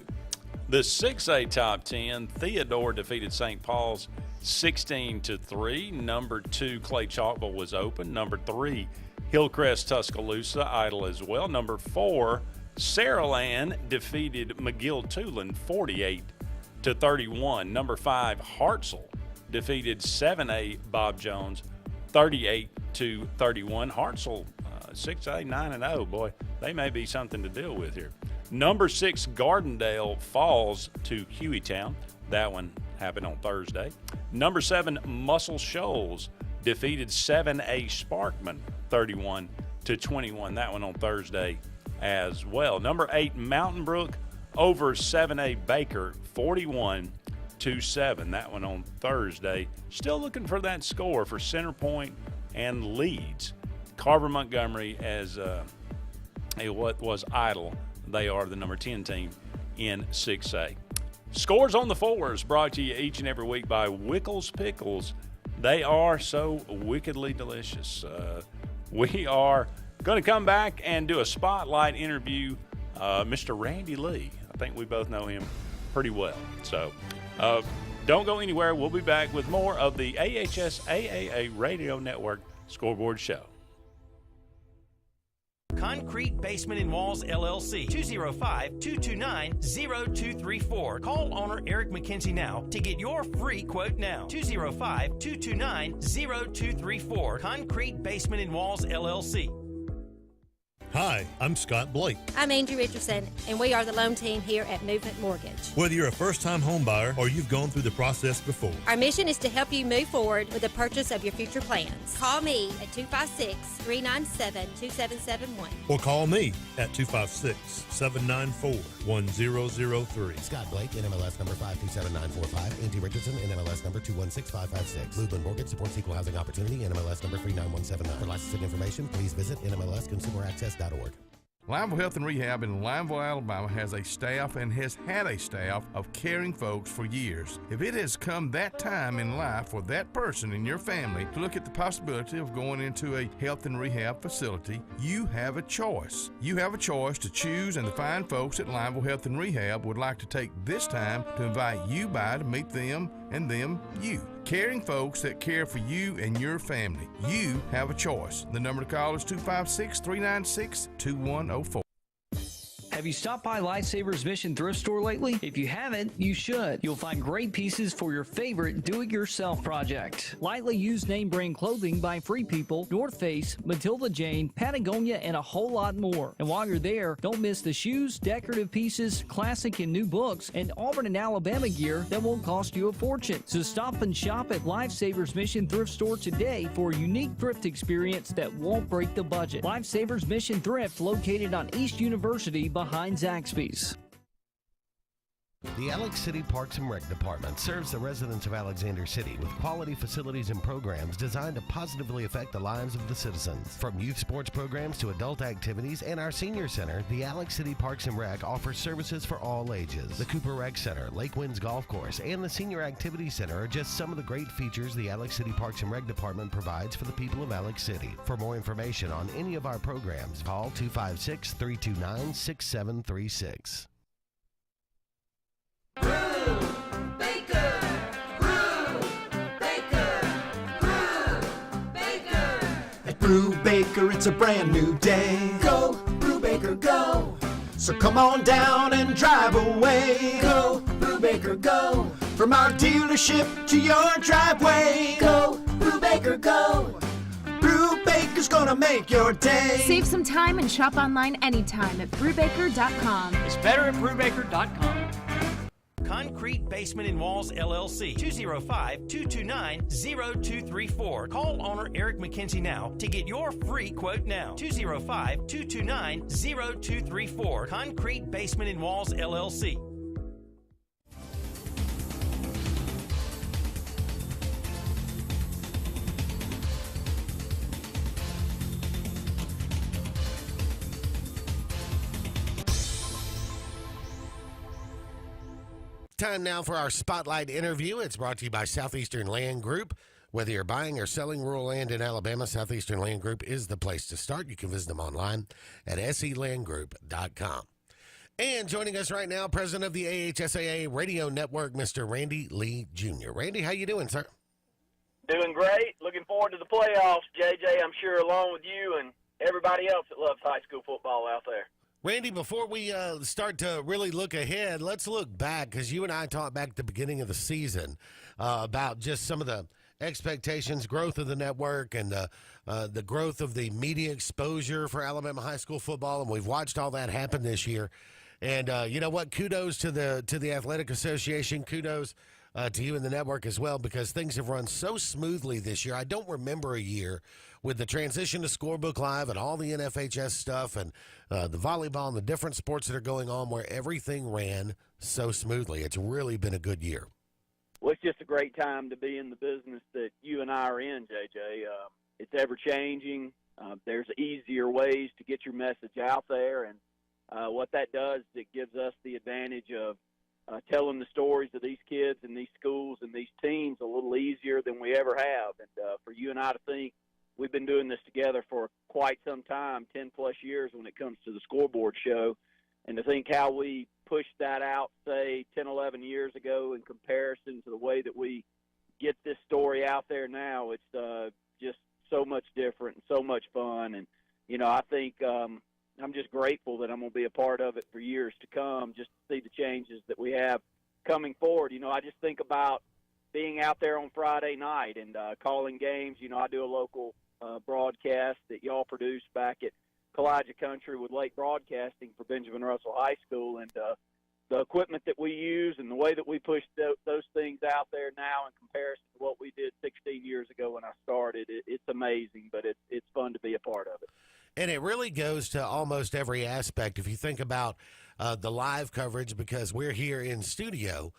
The 6A top 10, Theodore defeated St. Paul's 16-3. Number 2, Clay Chalkville was open. Number 3, Hillcrest Tuscaloosa idle as well. Number 4, Saraland defeated McGill-Tulane 48-31. Number 5, Hartselle defeated 7A Bob Jones 38-31. Hartselle 6A 9-0. Boy, they may be something to deal with here. Number 6, Gardendale falls to Hueytown. That one happened on Thursday. Number 7, Muscle Shoals defeated 7A Sparkman 31-21. That one on Thursday as well. Number 8, Mountain Brook over 7A Baker 41-7. That one on Thursday. Still looking for that score for Centerpoint and Leeds. Carver Montgomery as what was idle. They are the number 10 team in 6A. Scores on the Fours brought to you each and every week by Wickles Pickles. They are so wickedly delicious. We are going to come back and do a spotlight interview. Mr. Randy Lee. I think we both know him pretty well. So don't go anywhere. We'll be back with more of the AHSAA Radio Network Scoreboard Show. Concrete Basement and Walls, LLC, 205-229-0234. Call owner Eric McKenzie now to get your free quote now. 205-229-0234. Concrete Basement and Walls, LLC. Hi, I'm Scott Blake. I'm Angie Richardson, and we are the loan team here at Movement Mortgage. Whether you're a first-time home buyer or you've gone through the process before, our mission is to help you move forward with the purchase of your future plans. Call me at 256-397-2771. or call me at 256-794-1003. Scott Blake, NMLS number 527945. Angie Richardson, NMLS number 216556. Movement Mortgage supports equal housing opportunity, NMLS number 39179. For licensing information, please visit NMLSConsumerAccess.org. Lineville Health and Rehab in Lineville, Alabama has a staff and has had a staff of caring folks for years. If it has come that time in life for that person in your family to look at the possibility of going into a health and rehab facility, you have a choice. You have a choice to choose, and the fine folks at Lineville Health and Rehab would like to take this time to invite you by to meet them and them you. Caring folks that care for you and your family. You have a choice. The number to call is 256-396-2104. Have you stopped by Lifesavers Mission Thrift Store lately? If you haven't, you should. You'll find great pieces for your favorite do-it-yourself project. Lightly used name brand clothing by Free People, North Face, Matilda Jane, Patagonia, and a whole lot more. And while you're there, don't miss the shoes, decorative pieces, classic and new books, and Auburn and Alabama gear that won't cost you a fortune. So stop and shop at Lifesavers Mission Thrift Store today for a unique thrift experience that won't break the budget. Lifesavers Mission Thrift, located on East University behind Zaxby's. The Alex City Parks and Rec Department serves the residents of Alexander City with quality facilities and programs designed to positively affect the lives of the citizens. From youth sports programs to adult activities and our senior center, the Alex City Parks and Rec offers services for all ages. The Cooper Rec Center, Lake Winds Golf Course, and the Senior Activities Center are just some of the great features the Alex City Parks and Rec Department provides for the people of Alex City. For more information on any of our programs, call 256-329-6736. At Brew Baker, it's a brand new day. Go, Brew Baker, go. So come on down and drive away. Go, Brew Baker, go. From our dealership to your driveway. Go, Brew Baker, go. Brew Baker's gonna make your day. Save some time and shop online anytime at brewbaker.com. It's better at brewbaker.com. Concrete Basement and Walls, LLC. 205-229-0234. Call owner Eric McKenzie now to get your free quote now. 205-229-0234. Concrete Basement and Walls, LLC. Time now for our Spotlight interview. It's brought to you by Southeastern Land Group. Whether you're buying or selling rural land in Alabama, Southeastern Land Group is the place to start. You can visit them online at selandgroup.com. And joining us right now, president of the AHSAA Radio Network, Mr. Randy Lee Jr. Randy, how you doing, sir? Doing great. Looking forward to the playoffs, JJ, I'm sure, along with you and everybody else that loves high school football out there. Randy, before we start to really look ahead, let's look back, because you and I talked back at the beginning of the season about just some of the expectations, growth of the network, and the growth of the media exposure for Alabama high school football, and we've watched all that happen this year. And you know what? Kudos to the Athletic Association. Kudos to you and the network as well, because things have run so smoothly this year. I don't remember a year with the transition to Scorebook Live and all the NFHS stuff and the volleyball and the different sports that are going on where everything ran so smoothly. It's really been a good year. Well, it's just a great time to be in the business that you and I are in, JJ. It's ever-changing. There's easier ways to get your message out there, and what that does is it gives us the advantage of telling the stories of these kids and these schools and these teams a little easier than we ever have. And for you and I to think we've been doing this together for quite some time, 10-plus years when it comes to the Scoreboard show, and to think how we pushed that out, say, 10, 11 years ago in comparison to the way that we get this story out there now, it's just so much different and so much fun. And, you know, I think I'm just grateful that I'm going to be a part of it for years to come, just to see the changes that we have coming forward. You know, I just think about being out there on Friday night and calling games. You know, I do a local broadcast that y'all produce back at Kalijah Country with Lake Broadcasting for Benjamin Russell High School, and the equipment that we use and the way that we push those things out there now in comparison to what we did 16 years ago when I started, it's amazing, but it's fun to be a part of it. And it really goes to almost every aspect. If you think about the live coverage, because we're here in studio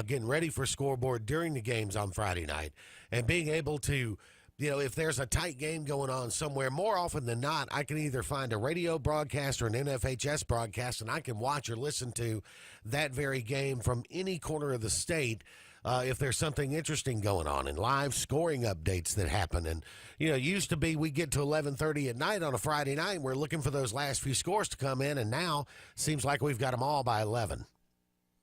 getting ready for Scoreboard during the games on Friday night, and being able to, you know, if there's a tight game going on somewhere, more often than not, I can either find a radio broadcast or an NFHS broadcast, and I can watch or listen to that very game from any corner of the state if there's something interesting going on, and live scoring updates that happen. And, you know, it used to be we get to 11:30 at night on a Friday night, and we're looking for those last few scores to come in, and now seems like we've got them all by 11.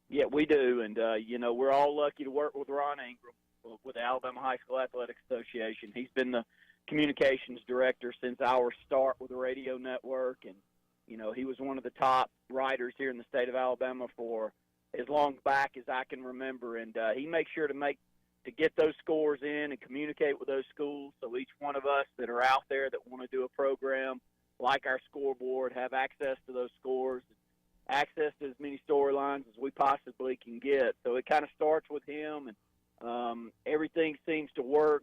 Yeah, we do, and, you know, we're all lucky to work with Ron Ingram with the Alabama High School Athletics Association. He's been the communications director since our start with the radio network, and, you know, he was one of the top writers here in the state of Alabama for as long back as I can remember, and he makes sure to get those scores in and communicate with those schools, so each one of us that are out there that want to do a program like our Scoreboard have access to those scores, access to as many storylines as we possibly can get. So it kind of starts with him, and everything seems to work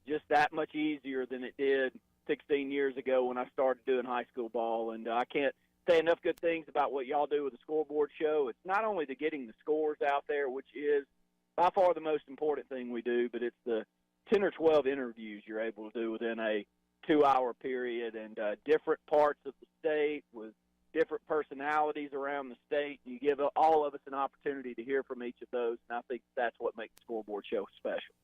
just that much easier than it did 16 years ago when I started doing high school ball. And I can't say enough good things about what y'all do with the Scoreboard show. It's not only the getting the scores out there, which is by far the most important thing we do, but it's the 10 or 12 interviews you're able to do within a 2-hour period, and different parts of the state with different personalities around the state. You give all of us an opportunity to hear from each of those, and I think that's what makes the Scoreboard show special.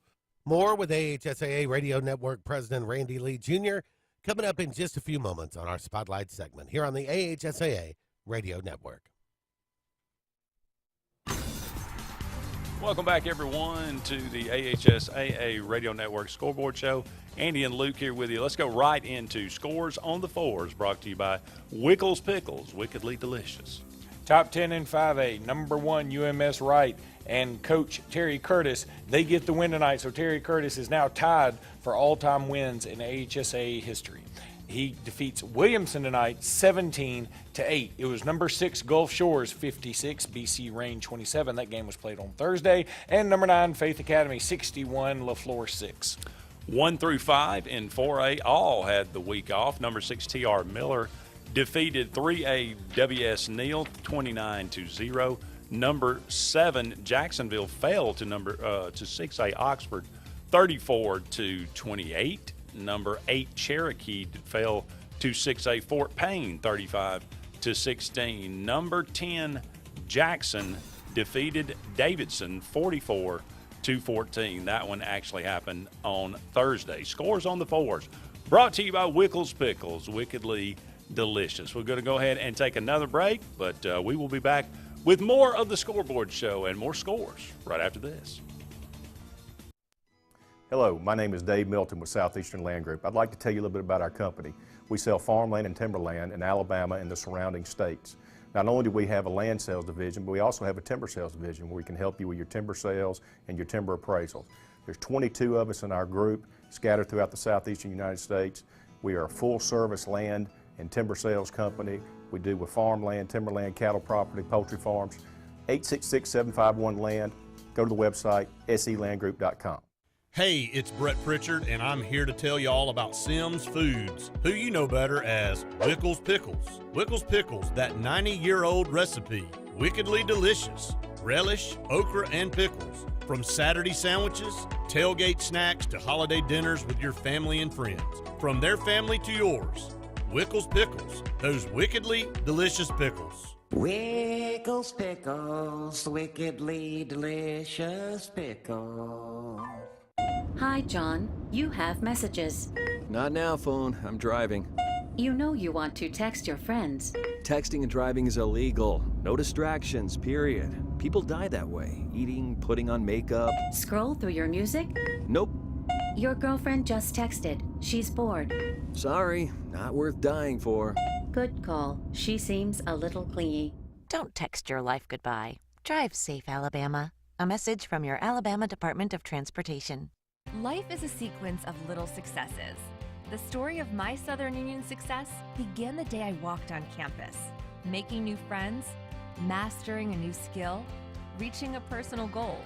More with AHSAA Radio Network President Randy Lee Jr. coming up in just a few moments on our Spotlight segment here on the AHSAA Radio Network. Welcome back, everyone, to the AHSAA Radio Network Scoreboard Show. Andy and Luke here with you. Let's go right into Scores on the Fours, brought to you by Wickles Pickles, wickedly delicious. Top 10 in 5A, number 1 UMS Wright and Coach Terry Curtis. They get the win tonight, so Terry Curtis is now tied for all-time wins in AHSAA history. He defeats Williamson tonight 17-8. It was number 6 Gulf Shores 56, BC Range 27. That game was played on Thursday. And number 9 Faith Academy 61, LaFleur 6. 1 through 5 in 4A all had the week off. Number 6 TR Miller defeated 3A WS Neal 29-0. Number 7 Jacksonville fell to 6A Oxford 34-28. Number 8 Cherokee fell to 6A Fort Payne 35-16. Number 10 Jackson defeated Davidson 44-14. That one actually happened on Thursday. Scores on the 4s. Brought to you by Wickles Pickles, wickedly delicious. We're going to go ahead and take another break, but we will be back with more of the Scoreboard Show and more scores right after this. Hello, my name is Dave Milton with Southeastern Land Group. I'd like to tell you a little bit about our company. We sell farmland and timberland in Alabama and the surrounding states. Not only do we have a land sales division, but we also have a timber sales division where we can help you with your timber sales and your timber appraisals. There's 22 of us in our group scattered throughout the southeastern United States. We are a full-service land and timber sales company. We do with farmland, timberland, cattle property, poultry farms. 866-751-LAND. Go to the website, selandgroup.com. Hey, it's Brett Pritchard, and I'm here to tell you all about Sims Foods, who you know better as Wickles Pickles. Wickles Pickles, that 90-year-old recipe, wickedly delicious. Relish, okra, and pickles. From Saturday sandwiches, tailgate snacks, to holiday dinners with your family and friends. From their family to yours. Wickles Pickles, those wickedly delicious pickles. Wickles Pickles, wickedly delicious pickles. Hi, John. You have messages. Not now, phone. I'm driving. You know you want to text your friends. Texting and driving is illegal. No distractions, period. People die that way. Eating, putting on makeup. Scroll through your music? Nope. Your girlfriend just texted. She's bored. Sorry, not worth dying for. Good call. She seems a little clingy. Don't text your life goodbye. Drive safe, Alabama. A message from your Alabama Department of Transportation. Life is a sequence of little successes. The story of my Southern Union success began the day I walked on campus, making new friends, mastering a new skill, reaching a personal goal,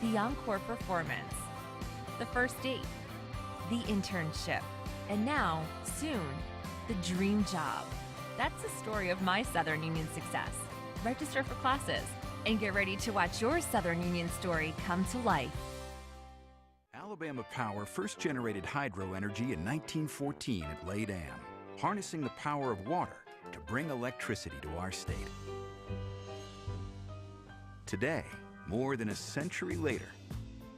the encore performance, the first date, the internship, and now, soon, the dream job. That's the story of my Southern Union success. Register for classes and get ready to watch your Southern Union story come to life. Alabama Power first generated hydro energy in 1914 at Lay Dam, harnessing the power of water to bring electricity to our state. Today, more than a century later,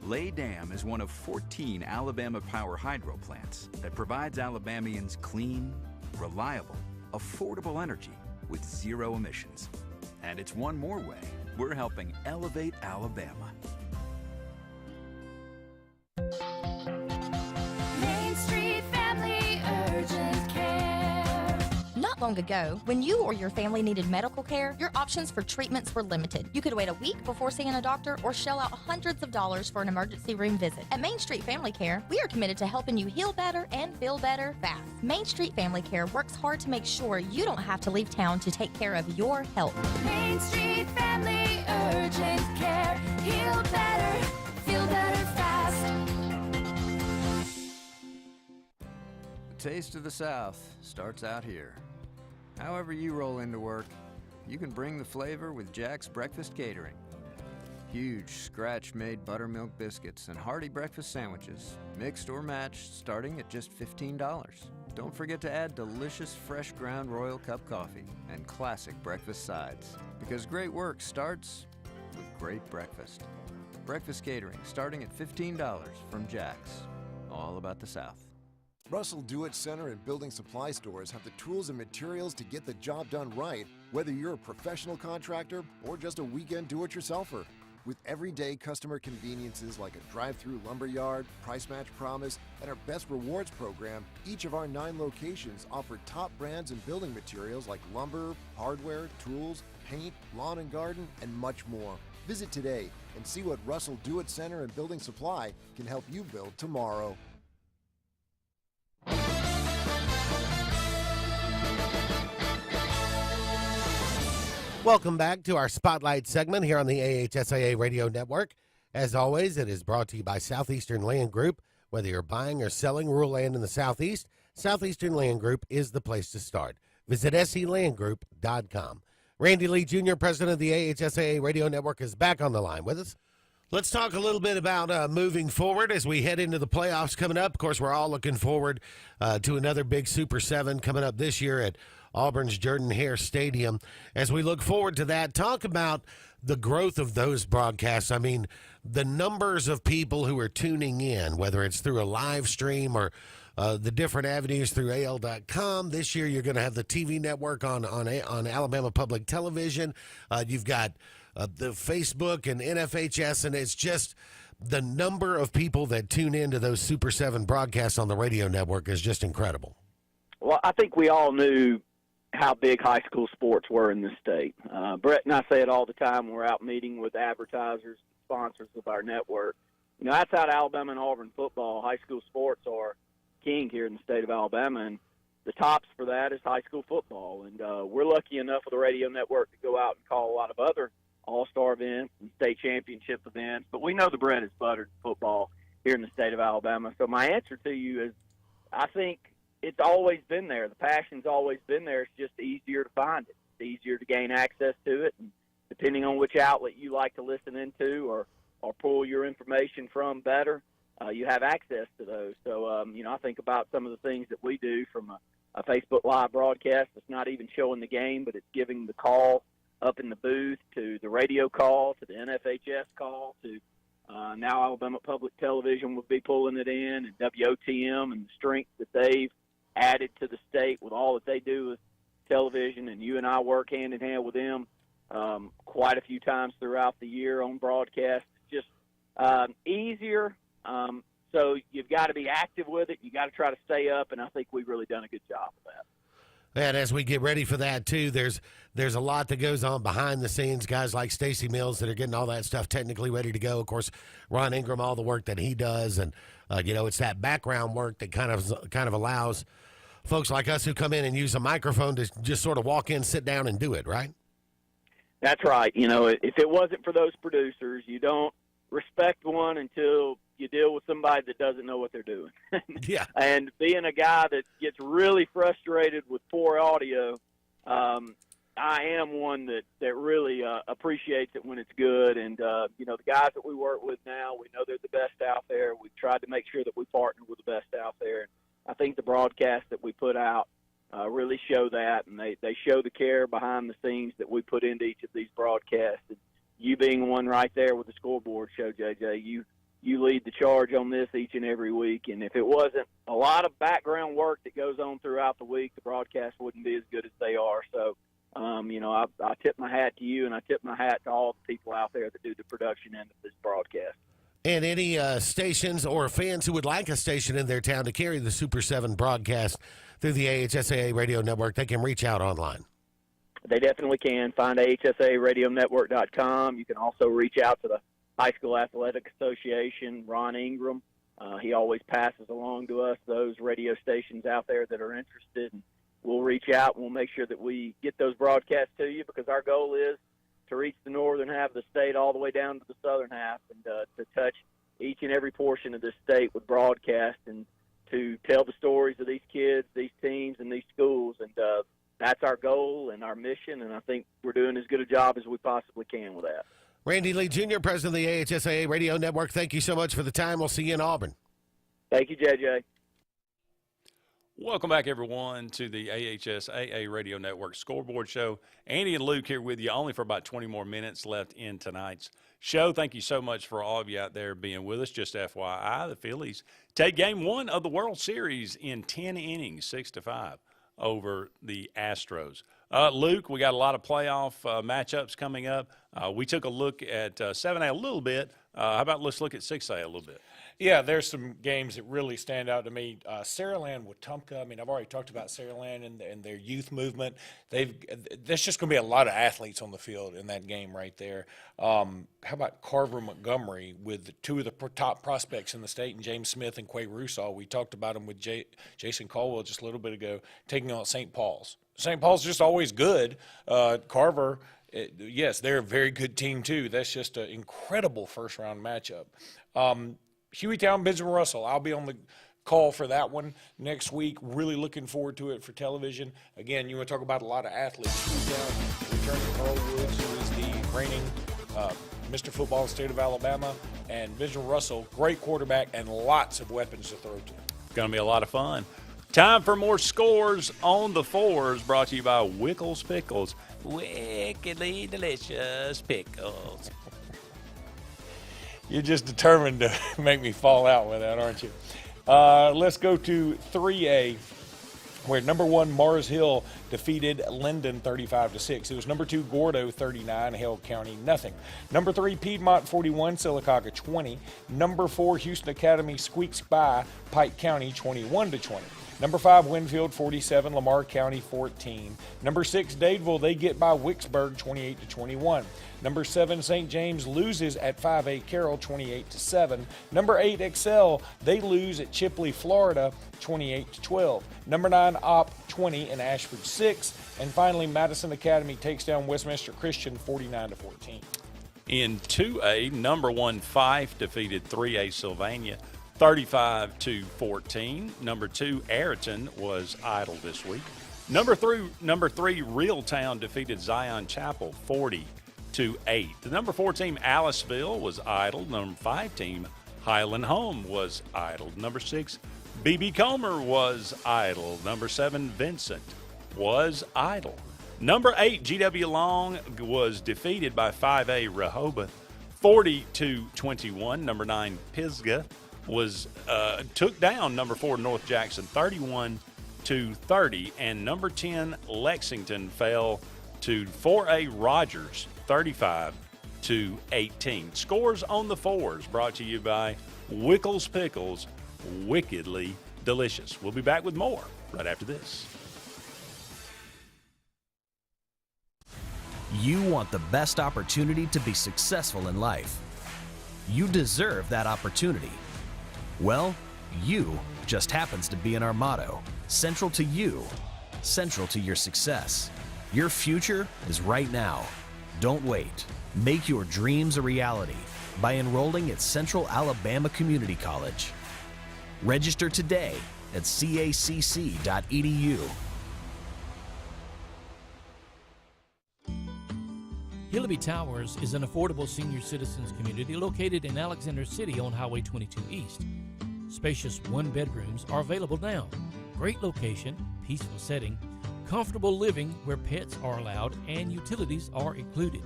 Lay Dam is one of 14 Alabama Power hydro plants that provides Alabamians clean, reliable, affordable energy with zero emissions. And it's one more way we're helping elevate Alabama. Main Street Family Urgent Care. Not long ago, when you or your family needed medical care, your options for treatments were limited. You could wait a week before seeing a doctor or shell out hundreds of dollars for an emergency room visit. At Main Street Family Care, we are committed to helping you heal better and feel better fast. Main Street Family Care works hard to make sure you don't have to leave town to take care of your health. Main Street Family Urgent Care. Heal better, feel better fast. The taste of the South starts out here. However you roll into work, you can bring the flavor with Jack's Breakfast Catering. Huge scratch-made buttermilk biscuits and hearty breakfast sandwiches, mixed or matched, starting at just $15. Don't forget to add delicious fresh ground Royal Cup coffee and classic breakfast sides, because great work starts with great breakfast. Breakfast catering starting at $15 from Jack's. All about the South. Russell Do-It Center and building supply stores have the tools and materials to get the job done right, whether you're a professional contractor or just a weekend do-it-yourselfer. With everyday customer conveniences like a drive-through lumberyard, price match promise, and our Best Rewards program, each of our 9 locations offer top brands and building materials like lumber, hardware, tools, paint, lawn and garden, and much more. Visit today and see what Russell Do-It Center and Building Supply can help you build tomorrow. Welcome back to our Spotlight segment here on the AHSAA Radio Network. As always, it is brought to you by Southeastern Land Group. Whether you're buying or selling rural land in the Southeast, Southeastern Land Group is the place to start. Visit selandgroup.com. Randy Lee Jr., president of the AHSAA Radio Network, is back on the line with us. Let's talk a little bit about moving forward as we head into the playoffs coming up. Of course, we're all looking forward to another big Super 7 coming up this year at Auburn's Jordan-Hare Stadium. As we look forward to that, talk about the growth of those broadcasts. I mean, the numbers of people who are tuning in, whether it's through a live stream or the different avenues through AL.com. This year, you're going to have the TV network on Alabama Public Television. You've got the Facebook and NFHS, and it's just the number of people that tune into those Super 7 broadcasts on the radio network is just incredible. Well, I think we all knew how big high school sports were in this state. Brett and I say it all the time. We're out meeting with advertisers, sponsors of our network. You know, outside Alabama and Auburn football, high school sports are king here in the state of Alabama, and the tops for that is high school football. And we're lucky enough with the radio network to go out and call a lot of other all-star events and state championship events, but we know the bread is buttered football here in the state of Alabama. So my answer to you is I think it's always been there. The passion's always been there. It's just easier to find it. It's easier to gain access to it, and depending on which outlet you like to listen into or pull your information from better, you have access to those. So, you know, I think about some of the things that we do from a Facebook Live broadcast that's not even showing the game, but it's giving the call up in the booth to the radio call, to the NFHS call, to now Alabama Public Television will be pulling it in, and WOTM and the strength that they've added to the state with all that they do with television, and you and I work hand in hand with them quite a few times throughout the year on broadcast. It's just easier. So you've got to be active with it. You got to try to stay up, and I think we've really done a good job of that. And as we get ready for that, too, there's a lot that goes on behind the scenes. Guys like Stacy Mills that are getting all that stuff technically ready to go. Of course, Ron Ingram, all the work that he does. And, you know, it's that background work that kind of allows folks like us who come in and use a microphone to just sort of walk in, sit down, and do it, right? That's right. You know, if it wasn't for those producers, you don't respect one until you deal with somebody that doesn't know what they're doing. Yeah. And being a guy that gets really frustrated with poor audio, I am one that really appreciates it when it's good. And, you know, the guys that we work with now, we know they're the best out there. We've tried to make sure that we partner with the best out there. I think the broadcasts that we put out really show that, and they show the care behind the scenes that we put into each of these broadcasts. And you being one right there with the Scoreboard show, JJ, you lead the charge on this each and every week. And if it wasn't a lot of background work that goes on throughout the week, the broadcast wouldn't be as good as they are. So, you know, I tip my hat to you, and I tip my hat to all the people out there that do the production end of this broadcast. And any stations or fans who would like a station in their town to carry the Super 7 broadcast through the AHSAA Radio Network, they can reach out online. They definitely can. Find AHSAAradionetwork.com. You can also reach out to the High School Athletic Association, Ron Ingram. He always passes along to us those radio stations out there that are interested. And we'll reach out, and we'll make sure that we get those broadcasts to you, because our goal is to reach the northern half of the state all the way down to the southern half, and to touch each and every portion of this state with broadcast, and to tell the stories of these kids, these teams, and these schools. And that's our goal and our mission, and I think we're doing as good a job as we possibly can with that. Randy Lee Jr., president of the AHSAA Radio Network, thank you so much for the time. We'll see you in Auburn. Thank you, JJ. Welcome back, everyone, to the AHSAA Radio Network Scoreboard Show. Andy and Luke here with you, only for about 20 more minutes left in tonight's show. Thank you so much for all of you out there being with us. Just FYI, the Phillies take Game 1 of the World Series in 10 innings, 6-5, over the Astros. Luke, we got a lot of playoff matchups coming up. We took a look at 7A a little bit. How about let's look at 6A a little bit? Yeah, there's some games that really stand out to me. Saraland with Wetumpka. I mean, I've already talked about Saraland and their youth movement. There's just going to be a lot of athletes on the field in that game right there. How about Carver Montgomery with two of the top prospects in the state, and James Smith and Quay Russaw? We talked about them with Jason Caldwell just a little bit ago, taking on St. Paul's. St. Paul's just always good. Carver yes, they're a very good team too. That's just an incredible first-round matchup. Hueytown, Benjamin Russell, I'll be on the call for that one next week. Really looking forward to it for television. Again, you want to talk about a lot of athletes. Hueytown returning Earl Woods, who is the reigning Mr. Football in the state of Alabama, and Benjamin Russell, great quarterback and lots of weapons to throw to. Going to be a lot of fun. Time for more scores on the fours, brought to you by Wickles Pickles. Wickedly delicious pickles. You're just determined to make me fall out with that, aren't you? Let's go to 3A, where number 1 Mars Hill defeated Linden 35-6. It was number 2 Gordo 39, Hale County nothing. Number 3 Piedmont 41, Sylacauga 20. Number 4 Houston Academy squeaks by Pike County 21-20. Number 5 Winfield 47, Lamar County 14. Number 6 Dadeville, they get by Wicksburg 28-21. Number 7 St. James loses at 5A Carroll 28-7. Number 8 Excel, they lose at Chipley, Florida 28-12. Number 9 Op 20 and Ashford 6. And finally Madison Academy takes down Westminster Christian 49-14. In 2A, number 1 Fife defeated 3A Sylvania 35-14. Number 2 Ayrton was idle this week. Number 3 Reeltown defeated Zion Chapel 40-8. The number 4 team Aliceville was idle. Number 5 team Highland Home was idle. Number 6 BB Comer was idle. Number 7 Vincent was idle. Number 8 GW Long was defeated by 5A Rehoboth 40-21. Number 9 Pisgah was took down number 4 North Jackson 31-30, and number 10 Lexington fell to 4A Rogers 35-18. Scores on the fours brought to you by Wickles Pickles, wickedly delicious. We'll be back with more right after this. You want the best opportunity to be successful in life. You deserve that opportunity. Well, you just happens to be in our motto. Central to you, central to your success. Your future is right now. Don't wait. Make your dreams a reality by enrolling at Central Alabama Community College. Register today at cacc.edu. Hillaby Towers is an affordable senior citizens community located in Alexander City on Highway 22 East. Spacious one-bedrooms are available now. Great location, peaceful setting, comfortable living where pets are allowed and utilities are included.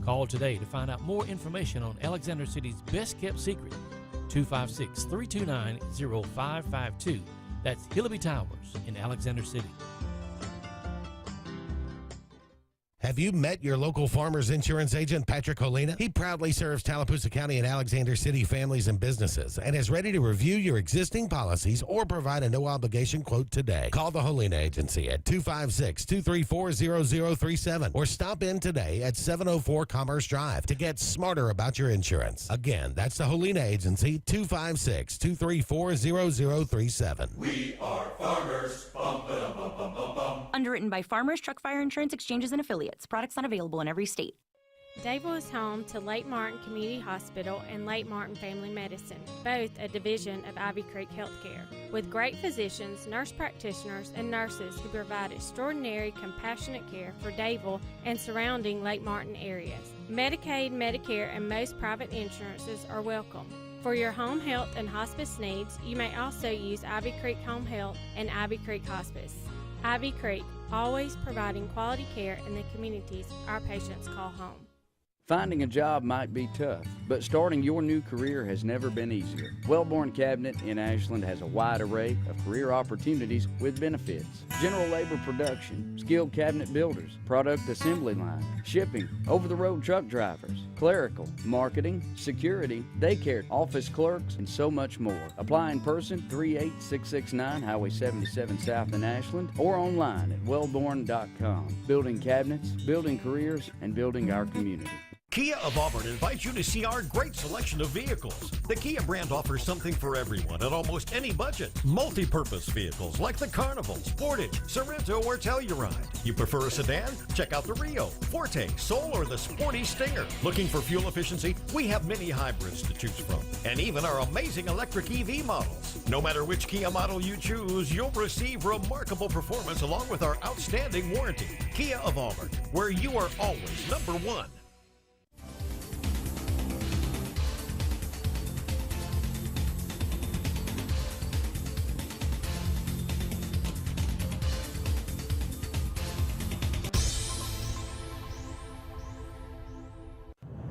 Call today to find out more information on Alexander City's best-kept secret, 256-329-0552. That's Hillaby Towers in Alexander City. Have you met your local Farmers Insurance agent, Patrick Holina? He proudly serves Tallapoosa County and Alexander City families and businesses and is ready to review your existing policies or provide a no-obligation quote today. Call the Holina Agency at 256-234-0037 or stop in today at 704 Commerce Drive to get smarter about your insurance. Again, that's the Holina Agency, 256-234-0037. We are farmers. Bum, ba-dum, bum, bum, bum, bum. Underwritten by Farmers Truck Fire Insurance Exchanges and Affiliates. Products not available in every state. Dadeville is home to Lake Martin Community Hospital and Lake Martin Family Medicine, both a division of Ivy Creek Healthcare, with great physicians, nurse practitioners, and nurses who provide extraordinary, compassionate care for Dadeville and surrounding Lake Martin areas. Medicaid, Medicare, and most private insurances are welcome. For your home health and hospice needs, you may also use Ivy Creek Home Health and Ivy Creek Hospice. Ivy Creek, always providing quality care in the communities our patients call home. Finding a job might be tough, but starting your new career has never been easier. Wellborn Cabinet in Ashland has a wide array of career opportunities with benefits. General labor production, skilled cabinet builders, product assembly line, shipping, over-the-road truck drivers, clerical, marketing, security, daycare, office clerks, and so much more. Apply in person, 38669 Highway 77 South in Ashland, or online at wellborn.com. Building cabinets, building careers, and building our community. Kia of Auburn invites you to see our great selection of vehicles. The Kia brand offers something for everyone at almost any budget. Multi-purpose vehicles like the Carnival, Sportage, Sorento, or Telluride. You prefer a sedan? Check out the Rio, Forte, Soul, or the sporty Stinger. Looking for fuel efficiency? We have many hybrids to choose from, and even our amazing electric EV models. No matter which Kia model you choose, you'll receive remarkable performance along with our outstanding warranty. Kia of Auburn, where you are always number one.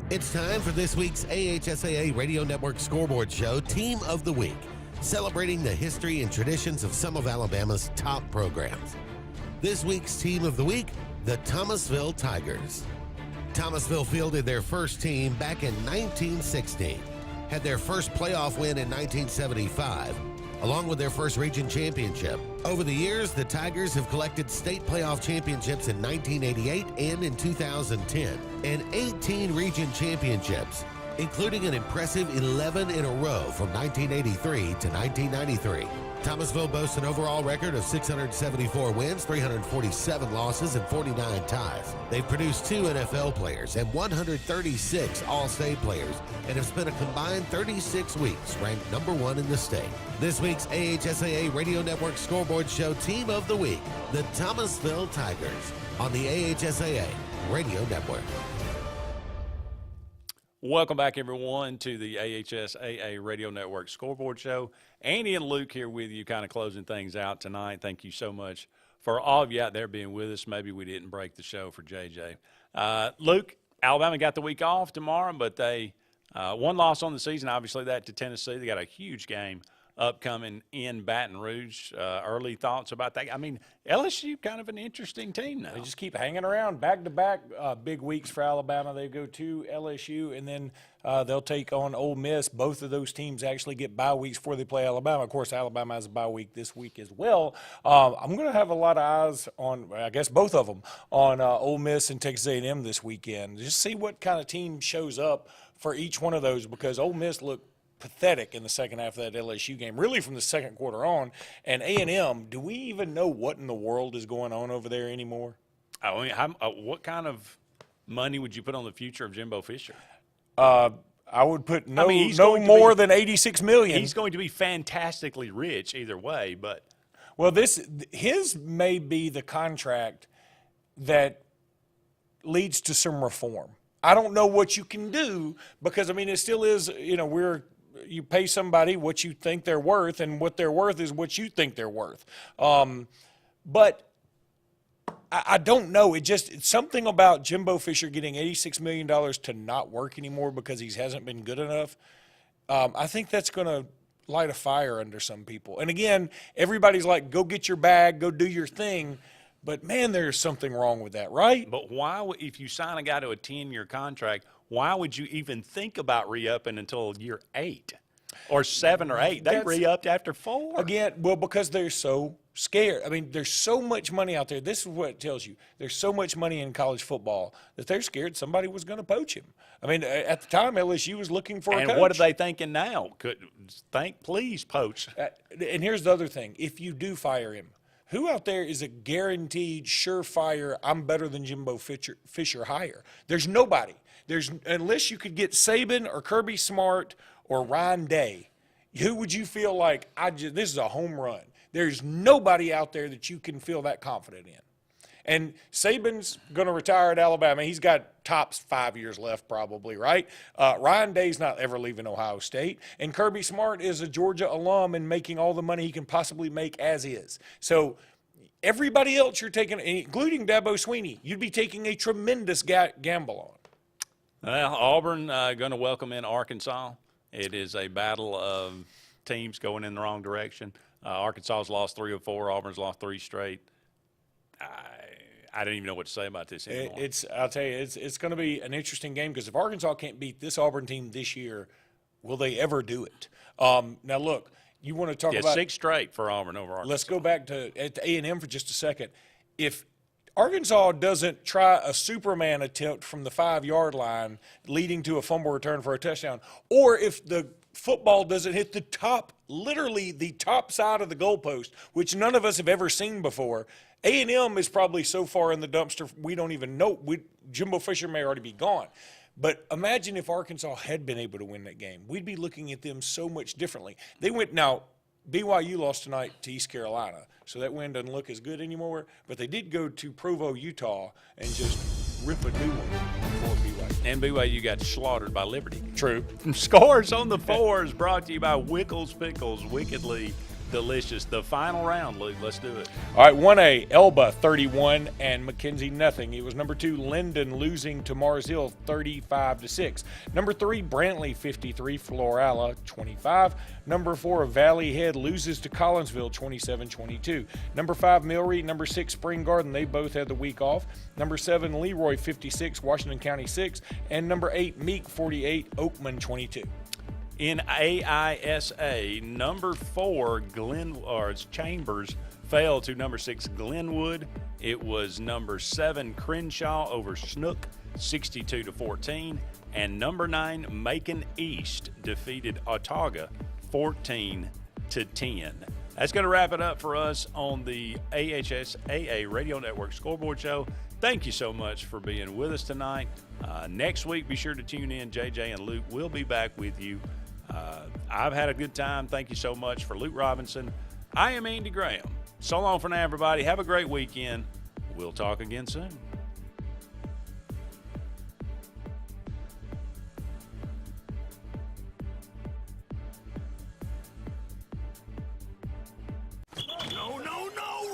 It's time for this week's AHSAA Radio Network Scoreboard Show Team of the Week, celebrating the history and traditions of some of Alabama's top programs. This week's Team of the Week, the Thomasville Tigers. Thomasville fielded their first team back in 1916, had their first playoff win in 1975, along with their first region championship. Over the years, the Tigers have collected state playoff championships in 1988 and in 2010, and 18 region championships, including an impressive 11 in a row from 1983 to 1993. Thomasville boasts an overall record of 674 wins, 347 losses, and 49 ties. They've produced 2 NFL players and 136 All-State players and have spent a combined 36 weeks ranked number 1 in the state. This week's AHSAA Radio Network Scoreboard Show Team of the Week, the Thomasville Tigers, on the AHSAA Radio Network. Welcome back, everyone, to the AHSAA Radio Network Scoreboard Show. Andy and Luke here with you, kind of closing things out tonight. Thank you so much for all of you out there being with us. Maybe we didn't break the show for JJ. Luke, Alabama got the week off tomorrow, but they one loss on the season, obviously, that to Tennessee. They got a huge game upcoming in Baton Rouge. Early thoughts about that? I mean, LSU kind of an interesting team now. They just keep hanging around back-to-back big weeks for Alabama. They go to LSU, and then they'll take on Ole Miss. Both of those teams actually get bye weeks before they play Alabama. Of course, Alabama has a bye week this week as well. I'm going to have a lot of eyes on, I guess, both of them, on Ole Miss and Texas A&M this weekend. Just see what kind of team shows up for each one of those, because Ole Miss looked pathetic in the second half of that LSU game, really from the second quarter on. And A&M, do we even know what in the world is going on over there anymore? I mean, what kind of money would you put on the future of Jimbo Fisher? I would put no more than $86 million. He's going to be fantastically rich either way, but well, his may be the contract that leads to some reform. I don't know what you can do, because I mean it still is, you pay somebody what you think they're worth, and what they're worth is what you think they're worth. But I don't know. It's something about Jimbo Fisher getting $86 million to not work anymore because he hasn't been good enough. I think that's going to light a fire under some people. And again, everybody's like, go get your bag, go do your thing. But, man, there's something wrong with that, right? But why, if you sign a guy to a 10-year contract, why would you even think about re-upping until year 8 or 7 or 8? They re-upped after 4. Again, well, because they're so scared. I mean, there's so much money out there. This is what it tells you. There's so much money in college football that they're scared somebody was going to poach him. I mean, at the time, LSU was looking for a coach. And what are they thinking now? Please poach. And here's the other thing. If you do fire him, who out there is a guaranteed, surefire, I'm better than Jimbo Fisher hire? There's nobody. Unless you could get Saban or Kirby Smart or Ryan Day, who would you feel like, this is a home run? There's nobody out there that you can feel that confident in. And Saban's going to retire at Alabama. He's got tops 5 years left probably, right? Ryan Day's not ever leaving Ohio State. And Kirby Smart is a Georgia alum and making all the money he can possibly make as is. So everybody else you're taking, including Dabo Swinney, you'd be taking a tremendous gamble on. Well, Auburn going to welcome in Arkansas. It is a battle of teams going in the wrong direction. Arkansas's lost 3 of 4. Auburn's lost 3 straight. I don't even know what to say about this anymore. I'll tell you, it's going to be an interesting game, because if Arkansas can't beat this Auburn team this year, will they ever do it? Now, look, you want to talk about 6 straight for Auburn over Arkansas. Let's go back to A&M for just a second. If Arkansas doesn't try a Superman attempt from the 5-yard line leading to a fumble return for a touchdown, or if the football doesn't hit the top, literally the top side of the goalpost, which none of us have ever seen before, A&M is probably so far in the dumpster we don't even know. Jimbo Fisher may already be gone. But imagine if Arkansas had been able to win that game. We'd be looking at them so much differently. Now, BYU lost tonight to East Carolina, so that win doesn't look as good anymore. But they did go to Provo, Utah, and just rip a new one for BYU. And BYU got slaughtered by Liberty. True. Scores on the Fours brought to you by Wickles Pickles, wickedly delicious. The final round, Luke. Let's do it. All right, 1A, Elba 31 and McKenzie nothing. It was number 2, Linden losing to Mars Hill 35-6. Number 3, Brantley 53, Florala 25. Number 4, Valley Head loses to Collinsville 27-22. Number 5, Millry. Number 6, Spring Garden. They both had the week off. Number 7, Leroy 56, Washington County 6. And number 8, Meek 48, Oakman 22. In AHSAA, number 4, Chambers fell to number 6, Glenwood. It was number 7, Crenshaw over Snook, 62-14. And number 9, Macon East defeated Autauga, 14-10. That's going to wrap it up for us on the AHSAA Radio Network Scoreboard Show. Thank you so much for being with us tonight. Next week, be sure to tune in. JJ and Luke will be back with you. I've had a good time. Thank you so much. For Luke Robinson, I am Andy Graham. So long for now, everybody. Have a great weekend. We'll talk again soon. No,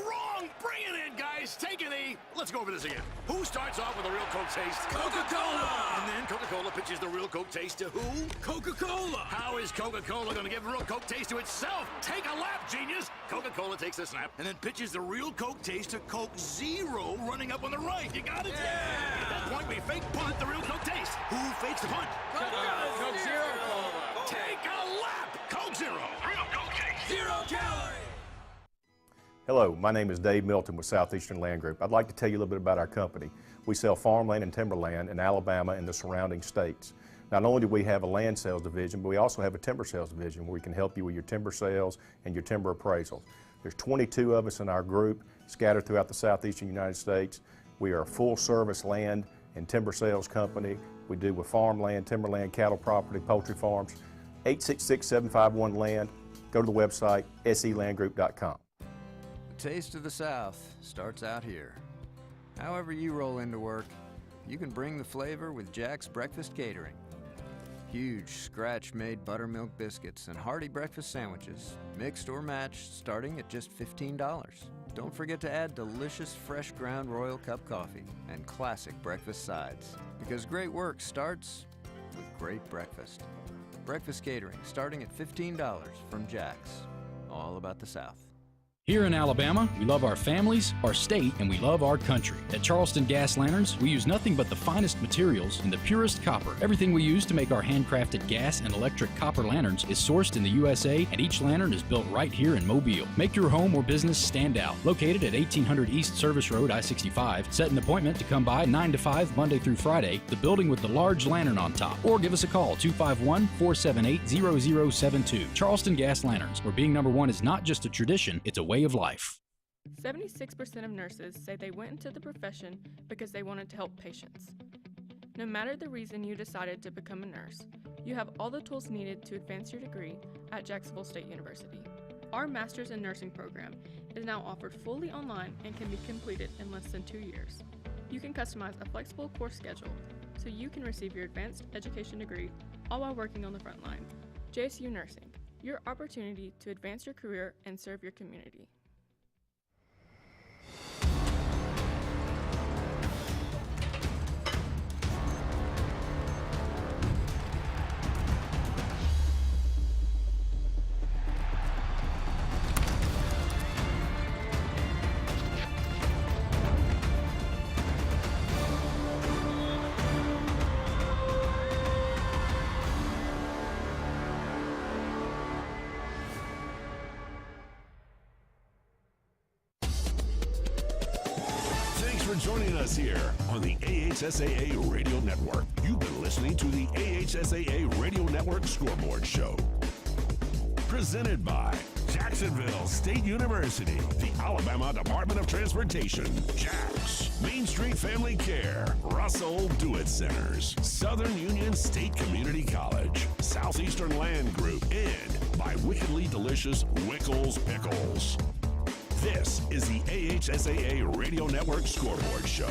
wrong. Bring it in, guys. Take an E. Let's go over this again. Who starts off with a real Coke taste? Coca-Cola. And then Coca-Cola pitches the real Coke taste to who? Coca-Cola. How is Coca-Cola going to give real Coke taste to itself? Take a lap, genius. Coca-Cola takes a snap and then pitches the real Coke taste to Coke Zero running up on the right. You got it? Yeah. At that point, we fake punt the real Coke taste. Who fakes the punt? Coke Zero. Take a lap. Coke Zero. Real Coke taste. 0 calories. Hello, my name is Dave Milton with Southeastern Land Group. I'd like to tell you a little bit about our company. We sell farmland and timberland in Alabama and the surrounding states. Not only do we have a land sales division, but we also have a timber sales division where we can help you with your timber sales and your timber appraisals. There's 22 of us in our group scattered throughout the southeastern United States. We are a full-service land and timber sales company. We do with farmland, timberland, cattle property, poultry farms. 866-751-LAND. Go to the website, selandgroup.com. The taste of the South starts out here. However you roll into work, you can bring the flavor with Jack's Breakfast Catering. Huge scratch-made buttermilk biscuits and hearty breakfast sandwiches, mixed or matched, starting at just $15. Don't forget to add delicious fresh ground Royal Cup coffee and classic breakfast sides, because great work starts with great breakfast. Breakfast catering starting at $15 from Jack's. All about the South. Here in Alabama, we love our families, our state, and we love our country. At Charleston Gas Lanterns, we use nothing but the finest materials and the purest copper. Everything we use to make our handcrafted gas and electric copper lanterns is sourced in the USA, and each lantern is built right here in Mobile. Make your home or business stand out. Located at 1800 East Service Road, I-65. Set an appointment to come by 9 to 5, Monday through Friday, the building with the large lantern on top. Or give us a call, 251-478-0072. Charleston Gas Lanterns, where being number one is not just a tradition, it's a way of life. 76% of nurses say they went into the profession because they wanted to help patients. No matter the reason you decided to become a nurse, you have all the tools needed to advance your degree at Jacksonville State University. Our Master's in Nursing program is now offered fully online and can be completed in less than 2 years. You can customize a flexible course schedule so you can receive your advanced education degree all while working on the front line. JSU Nursing, your opportunity to advance your career and serve your community. joining us here on the AHSAA Radio Network. You've been listening to the AHSAA Radio Network Scoreboard Show. Presented by Jacksonville State University, the Alabama Department of Transportation, JAX, Main Street Family Care, Russell Do-It Centers, Southern Union State Community College, Southeastern Land Group, and by Wickedly Delicious Wickles Pickles. This is the AHSAA Radio Network Scoreboard Show.